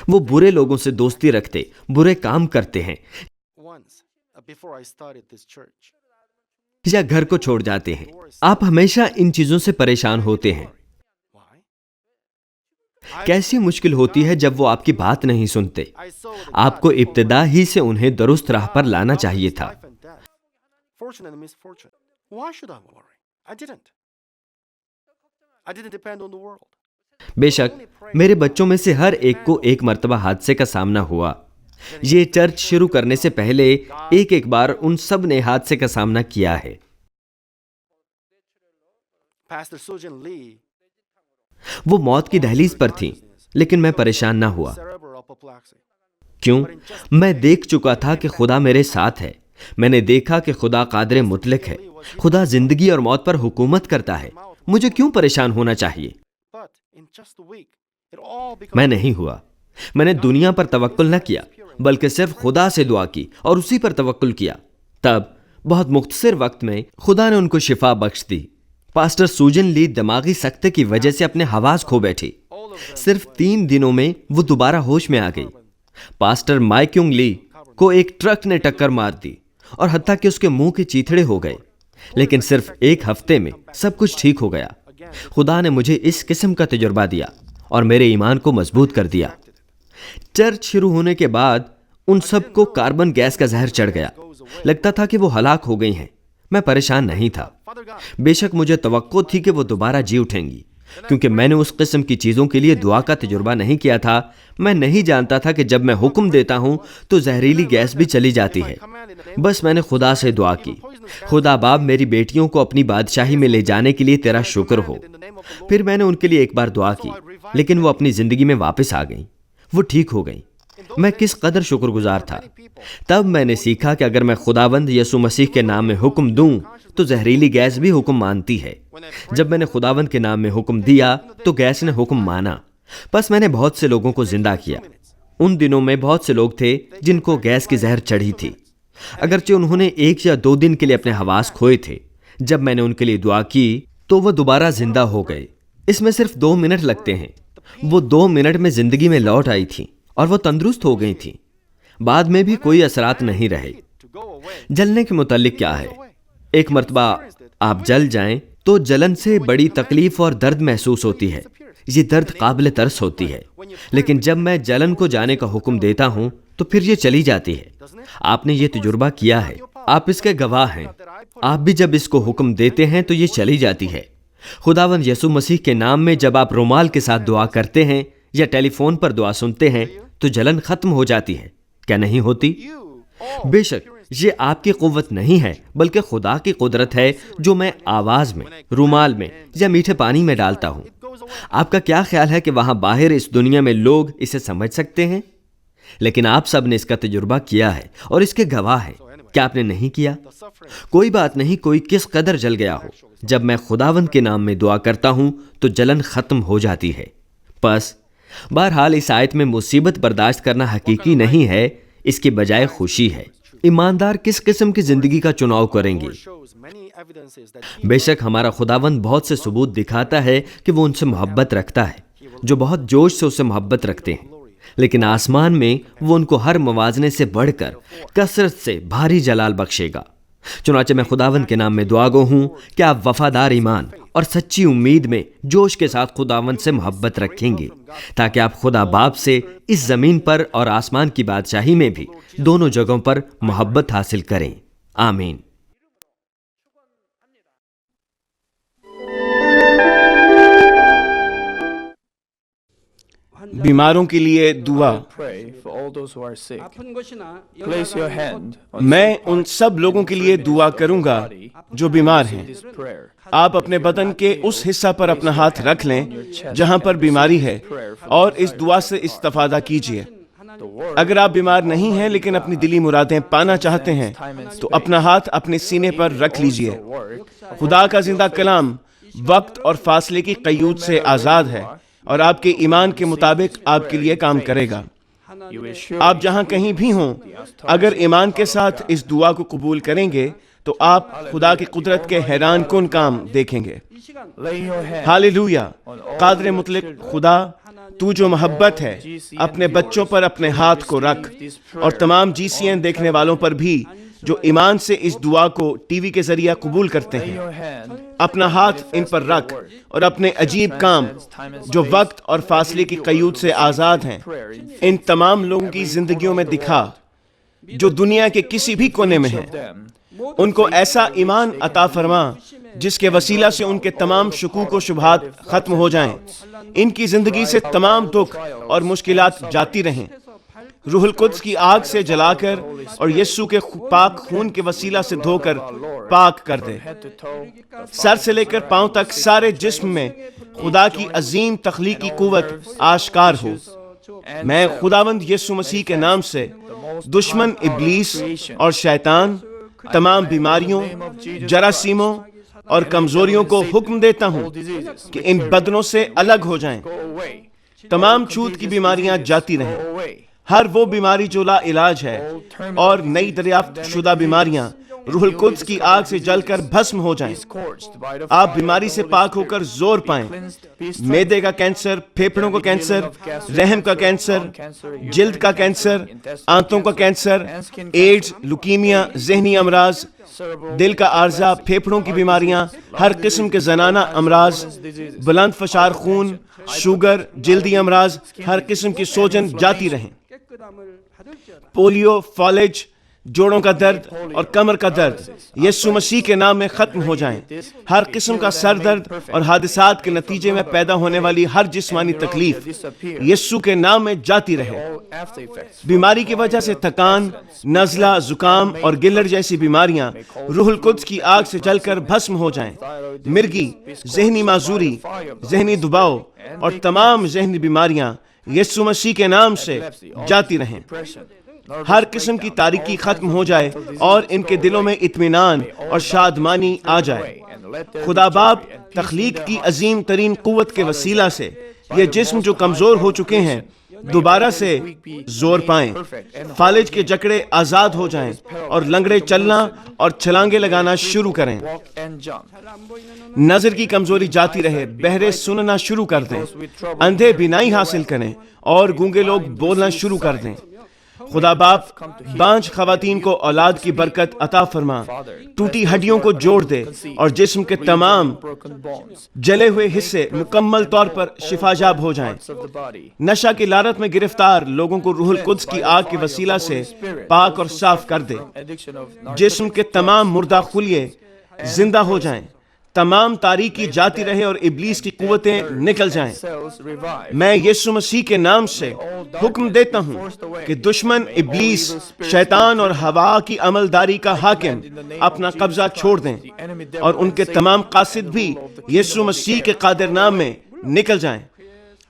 وہ برے لوگوں سے دوستی رکھتے، برے کام کرتے ہیں Once, before I started this church. یا گھر کو چھوڑ جاتے ہیں۔ آپ ہمیشہ ان چیزوں سے پریشان ہوتے ہیں۔ Why? کیسی مشکل ہوتی ہے جب وہ آپ کی بات نہیں سنتے۔ I saw the آپ کو ابتدا ہی سے انہیں درست راہ پر لانا چاہیے تھا۔ life and death, fortune and misfortune. Why should I worry? I didn't. I didn't depend on the world. بے شک میرے بچوں میں سے ہر ایک کو ایک مرتبہ حادثے کا سامنا ہوا۔ یہ چرچ شروع کرنے سے پہلے ایک بار ان سب نے حادثے کا سامنا کیا ہے۔ Pastor Sujan Lee, وہ موت کی دہلیز پر تھیں، لیکن میں پریشان نہ ہوا۔ cerebral apoplexy. کیوں؟ میں دیکھ چکا تھا کہ خدا میرے ساتھ ہے۔ میں نے دیکھا کہ خدا قادر مطلق ہے، خدا زندگی اور موت پر حکومت کرتا ہے، مجھے کیوں پریشان ہونا چاہیے؟ میں نہیں ہوا، میں نے دنیا پر توکل نہ کیا بلکہ صرف خدا سے دعا کی اور اسی پر توکل کیا۔ تب بہت مختصر وقت میں خدا نے ان کو شفا بخش دی۔ پاسٹر سوجن لی دماغی سکتے کی وجہ سے اپنے حواس کھو بیٹھی، صرف 3 دنوں میں وہ دوبارہ ہوش میں آ گئی۔ پاسٹر مائکیونگ لی کو ایک ٹرک نے ٹکر مار دی اور حتیٰ کہ اس کے منہ کے چیتھڑے ہو گئے، لیکن صرف 1 ہفتے میں سب کچھ ٹھیک ہو گیا۔ خدا نے مجھے اس قسم کا تجربہ دیا اور میرے ایمان کو مضبوط کر دیا۔ چرچ شروع ہونے کے بعد ان سب کو کاربن گیس کا زہر چڑھ گیا، لگتا تھا کہ وہ ہلاک ہو گئی ہیں۔ میں پریشان نہیں تھا، بے شک مجھے توقع تھی کہ وہ دوبارہ جی اٹھیں گی، کیونکہ میں نے اس قسم کی چیزوں کے لیے دعا کا تجربہ نہیں کیا تھا۔ میں نہیں جانتا تھا کہ جب میں حکم دیتا ہوں تو زہریلی گیس بھی چلی جاتی ہے۔ بس میں نے خدا سے دعا کی، خدا باپ میری بیٹیوں کو اپنی بادشاہی میں لے جانے کے لیے تیرا شکر ہو۔ پھر میں نے ان کے لیے ایک بار دعا کی، لیکن وہ اپنی زندگی میں واپس آ گئیں، وہ ٹھیک ہو گئیں۔ میں کس قدر شکر گزار تھا۔ تب میں نے سیکھا کہ اگر میں خداوند یسوع مسیح کے نام میں حکم دوں تو زہریلی گیس بھی حکم مانتی ہے۔ جب میں نے خداوند کے نام میں حکم دیا تو گیس نے حکم مانا۔ بس میں نے بہت سے لوگوں کو زندہ کیا۔ ان دنوں میں بہت سے لوگ تھے جن کو گیس کی زہر چڑھی تھی، اگرچہ انہوں نے 1 یا 2 دن کے لیے اپنے حواس کھوئے تھے۔ جب میں نے ان کے لیے دعا کی تو وہ دوبارہ زندہ ہو گئے۔ اس میں صرف 2 منٹ لگتے ہیں۔ وہ 2 منٹ میں زندگی میں لوٹ آئی تھیں اور وہ تندرست ہو گئی تھیں۔ بعد میں بھی کوئی اثرات نہیں رہے۔ جلنے کے متعلق کیا ہے؟ ایک مرتبہ آپ جل جائیں تو جلن سے بڑی تکلیف اور درد محسوس ہوتی ہے، یہ درد قابل ترس ہوتی ہے، لیکن جب میں جلن کو جانے کا حکم دیتا ہوں تو پھر یہ چلی جاتی ہے۔ آپ نے یہ تجربہ کیا ہے، آپ اس کے گواہ ہیں۔ آپ بھی جب اس کو حکم دیتے ہیں تو یہ چلی جاتی ہے۔ خداوند یسوع مسیح کے نام میں جب آپ رومال کے ساتھ دعا کرتے ہیں یا ٹیلی فون پر دعا سنتے ہیں تو جلن ختم ہو جاتی ہے، کیا نہیں ہوتی؟ بے شک یہ آپ کی قوت نہیں ہے بلکہ خدا کی قدرت ہے جو میں آواز میں، رومال میں یا میٹھے پانی میں ڈالتا ہوں۔ آپ کا کیا خیال ہے کہ وہاں باہر اس دنیا میں لوگ اسے سمجھ سکتے ہیں؟ لیکن آپ سب نے اس کا تجربہ کیا ہے اور اس کے گواہ ہیں۔ کیا آپ نے نہیں کیا؟ کوئی بات نہیں کوئی کس قدر جل گیا ہو، جب میں خداوند کے نام میں دعا کرتا ہوں تو جلن ختم ہو جاتی ہے۔ بس بہرحال اس آیت میں مصیبت برداشت کرنا حقیقی نہیں ہے، اس کی بجائے خوشی ہے۔ ایماندار کس قسم کی زندگی کا چناؤ کریں گے؟ بے شک ہمارا خداوند بہت سے ثبوت دکھاتا ہے کہ وہ ان سے محبت رکھتا ہے جو بہت جوش سے اس سے محبت رکھتے ہیں، لیکن آسمان میں وہ ان کو ہر موازنے سے بڑھ کر کثرت سے بھاری جلال بخشے گا۔ چنانچہ میں خداوند کے نام میں دعا گو ہوں کہ آپ وفادار ایمان اور سچی امید میں جوش کے ساتھ خداوند سے محبت رکھیں گے، تاکہ آپ خدا باپ سے اس زمین پر اور آسمان کی بادشاہی میں بھی دونوں جگہوں پر محبت حاصل کریں۔ آمین۔ بیماروں کے لیے دعا۔ میں ان سب لوگوں کے لیے دعا کروں گا جو بیمار ہیں۔ آپ اپنے بدن کے اس حصہ پر اپنا ہاتھ رکھ لیں جہاں پر بیماری ہے اور اس دعا سے استفادہ کیجیے۔ اگر آپ بیمار نہیں ہیں لیکن اپنی دلی مرادیں پانا چاہتے ہیں تو اپنا ہاتھ اپنے سینے پر رکھ لیجیے۔ خدا کا زندہ کلام وقت اور فاصلے کی قیود سے آزاد ہے اور آپ کے ایمان کے مطابق آپ کے لیے کام کرے گا۔ آپ جہاں کہیں بھی ہوں، اگر ایمان کے ساتھ اس دعا کو قبول کریں گے تو آپ خدا کی قدرت کے حیران کن کام دیکھیں گے۔ ہاللویا۔ قادر مطلق خدا، تو جو محبت ہے، اپنے بچوں پر اپنے ہاتھ کو رکھ اور تمام GCN دیکھنے والوں پر بھی جو ایمان سے اس دعا کو ٹی وی کے ذریعہ قبول کرتے ہیں۔ اپنا ہاتھ ان پر رکھ اور اپنے عجیب کام جو وقت اور فاصلے کی قیود سے آزاد ہیں ان تمام لوگوں کی زندگیوں میں دکھا جو دنیا کے کسی بھی کونے میں ہیں۔ ان کو ایسا ایمان عطا فرما جس کے وسیلہ سے ان کے تمام شکوک و شبہات ختم ہو جائیں، ان کی زندگی سے تمام دکھ اور مشکلات جاتی رہیں، روح القدس کی آگ سے جلا کر اور یسوع کے پاک خون کے وسیلہ سے دھو کر پاک کر دے۔ سر سے لے کر پاؤں تک سارے جسم میں خدا کی عظیم تخلیقی قوت آشکار ہو۔ میں خداوند یسوع مسیح کے نام سے دشمن ابلیس اور شیطان تمام بیماریوں، جراثیموں اور کمزوریوں کو حکم دیتا ہوں کہ ان بدنوں سے الگ ہو جائیں۔ تمام چھوت کی بیماریاں جاتی رہیں۔ ہر وہ بیماری جو لا علاج ہے اور نئی دریافت شدہ بیماریاں روح القدس کی آگ سے جل کر بھسم ہو جائیں۔ آپ بیماری سے پاک ہو کر زور پائیں۔ معدے کا کینسر، پھیپھڑوں کا کینسر، رحم کا کینسر، جلد کا کینسر، آنتوں کا کینسر، ایڈز، لیوکیمیا، ذہنی امراض، دل کا عارضہ، پھیپھڑوں کی بیماریاں، ہر قسم کے زنانہ امراض، بلند فشار خون، شوگر، جلدی امراض، ہر قسم کی سوجن جاتی رہیں۔ پولیو، فالج، جوڑوں کا درد اور کمر کا درد یسوع مسیح کے نام میں ختم ہو جائیں۔ ہر قسم کا سر درد اور حادثات کے نتیجے میں پیدا ہونے والی ہر جسمانی تکلیف یسوع کے نام میں جاتی رہے۔ بیماری کی وجہ سے تھکان، نزلہ، زکام اور گلڑ جیسی بیماریاں روح القدس کی آگ سے جل کر بھسم ہو جائیں۔ مرگی، ذہنی معذوری، ذہنی دباؤ اور تمام ذہنی بیماریاں یسوع مسیح کے نام سے جاتی رہیں۔ ہر قسم کی تاریکی ختم ہو جائے اور ان کے دلوں میں اطمینان اور شادمانی آ جائے۔ خدا باپ تخلیق کی عظیم ترین قوت کے وسیلہ سے یہ جسم جو کمزور ہو چکے ہیں دوبارہ سے زور پائیں، فالج کے جکڑے آزاد ہو جائیں اور لنگڑے چلنا اور چھلانگے لگانا شروع کریں۔ نظر کی کمزوری جاتی رہے، بہرے سننا شروع کر دیں، اندھے بینائی حاصل کریں اور گونگے لوگ بولنا شروع کر دیں۔ خدا باپ بانجھ خواتین کو اولاد کی برکت عطا فرما، ٹوٹی ہڈیوں کو جوڑ دے اور جسم کے تمام جلے ہوئے حصے مکمل طور پر شفا یاب ہو جائیں۔ نشہ کی لعنت میں گرفتار لوگوں کو روح القدس کی آگ کے وسیلہ سے پاک اور صاف کر دے۔ جسم کے تمام مردہ خلیے زندہ ہو جائیں، تمام تاریکی جاتی رہے اور ابلیس کی قوتیں نکل جائیں۔ میں یسوع مسیح کے نام سے حکم دیتا ہوں کہ دشمن ابلیس، شیطان اور ہوا کی عملداری کا حاکم اپنا قبضہ چھوڑ دیں اور ان کے تمام قاصد بھی یسوع مسیح کے قادر نام میں نکل جائیں۔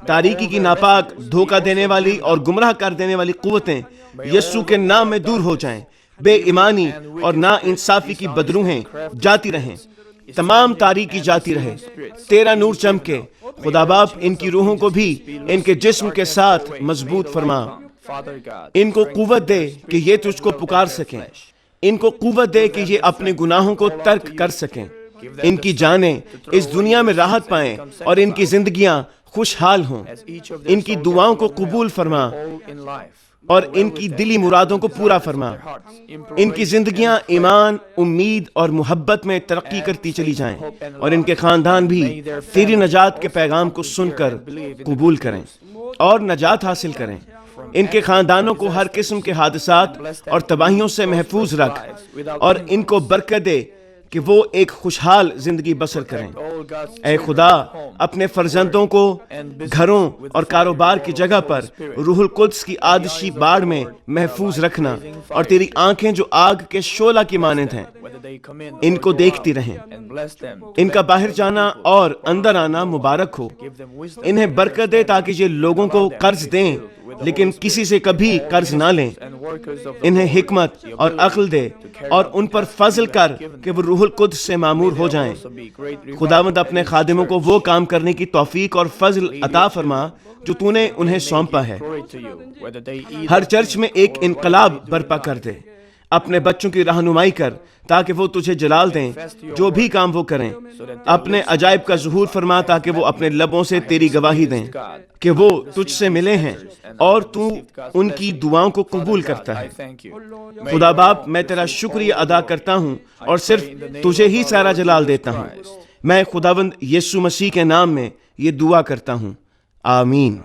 تاریکی کی ناپاک، دھوکہ دینے والی اور گمراہ کر دینے والی قوتیں یسوع کے نام میں دور ہو جائیں۔ بے ایمانی اور نا انصافی کی بدروہیں جاتی رہیں، تمام تاریکی جاتی رہے، تیرا نور چمکے۔ خدا باپ ان کی روحوں کو بھی ان کے جسم کے ساتھ مضبوط فرما، ان کو قوت دے کہ یہ تجھ کو پکار سکیں، ان کو قوت دے کہ یہ اپنے گناہوں کو ترک کر سکیں، ان کی جانیں اس دنیا میں راحت پائیں اور ان کی زندگیاں خوشحال ہوں۔ ان کی دعاؤں کو قبول فرما اور ان کی دلی مرادوں کو پورا فرما۔ ان کی زندگیاں ایمان، امید اور محبت میں ترقی کرتی چلی جائیں اور ان کے خاندان بھی تیری نجات کے پیغام کو سن کر قبول کریں اور نجات حاصل کریں۔ ان کے خاندانوں کو ہر قسم کے حادثات اور تباہیوں سے محفوظ رکھ اور ان کو برکت دے کہ وہ ایک خوشحال زندگی بسر کریں۔ اے خدا، اپنے فرزندوں کو گھروں اور کاروبار کی جگہ پر روح القدس کی آتشی باڑ میں محفوظ رکھنا اور تیری آنکھیں جو آگ کے شعلہ کی مانند ہیں ان کو دیکھتی رہیں۔ ان کا باہر جانا اور اندر آنا مبارک ہو۔ انہیں برکت دے تاکہ یہ لوگوں کو قرض دیں لیکن کسی سے کبھی قرض نہ لیں۔ انہیں حکمت اور عقل دے اور ان پر فضل کر کہ وہ روح القدس سے معمور ہو جائیں۔ خداوند اپنے خادموں کو وہ کام کرنے کی توفیق اور فضل عطا فرما جو تو نے انہیں سونپا ہے۔ ہر چرچ میں ایک انقلاب برپا کر دے۔ اپنے بچوں کی رہنمائی کر تاکہ وہ تجھے جلال دیں جو بھی کام وہ کریں۔ اپنے عجائب کا ظہور فرما تاکہ وہ اپنے لبوں سے تیری گواہی دیں کہ وہ تجھ سے ملے ہیں اور تو ان کی دعاؤں کو قبول کرتا ہے۔ خدا باپ، میں تیرا شکریہ ادا کرتا ہوں اور صرف تجھے ہی سارا جلال دیتا ہوں۔ میں خداوند یسوع مسیح کے نام میں یہ دعا کرتا ہوں، آمین۔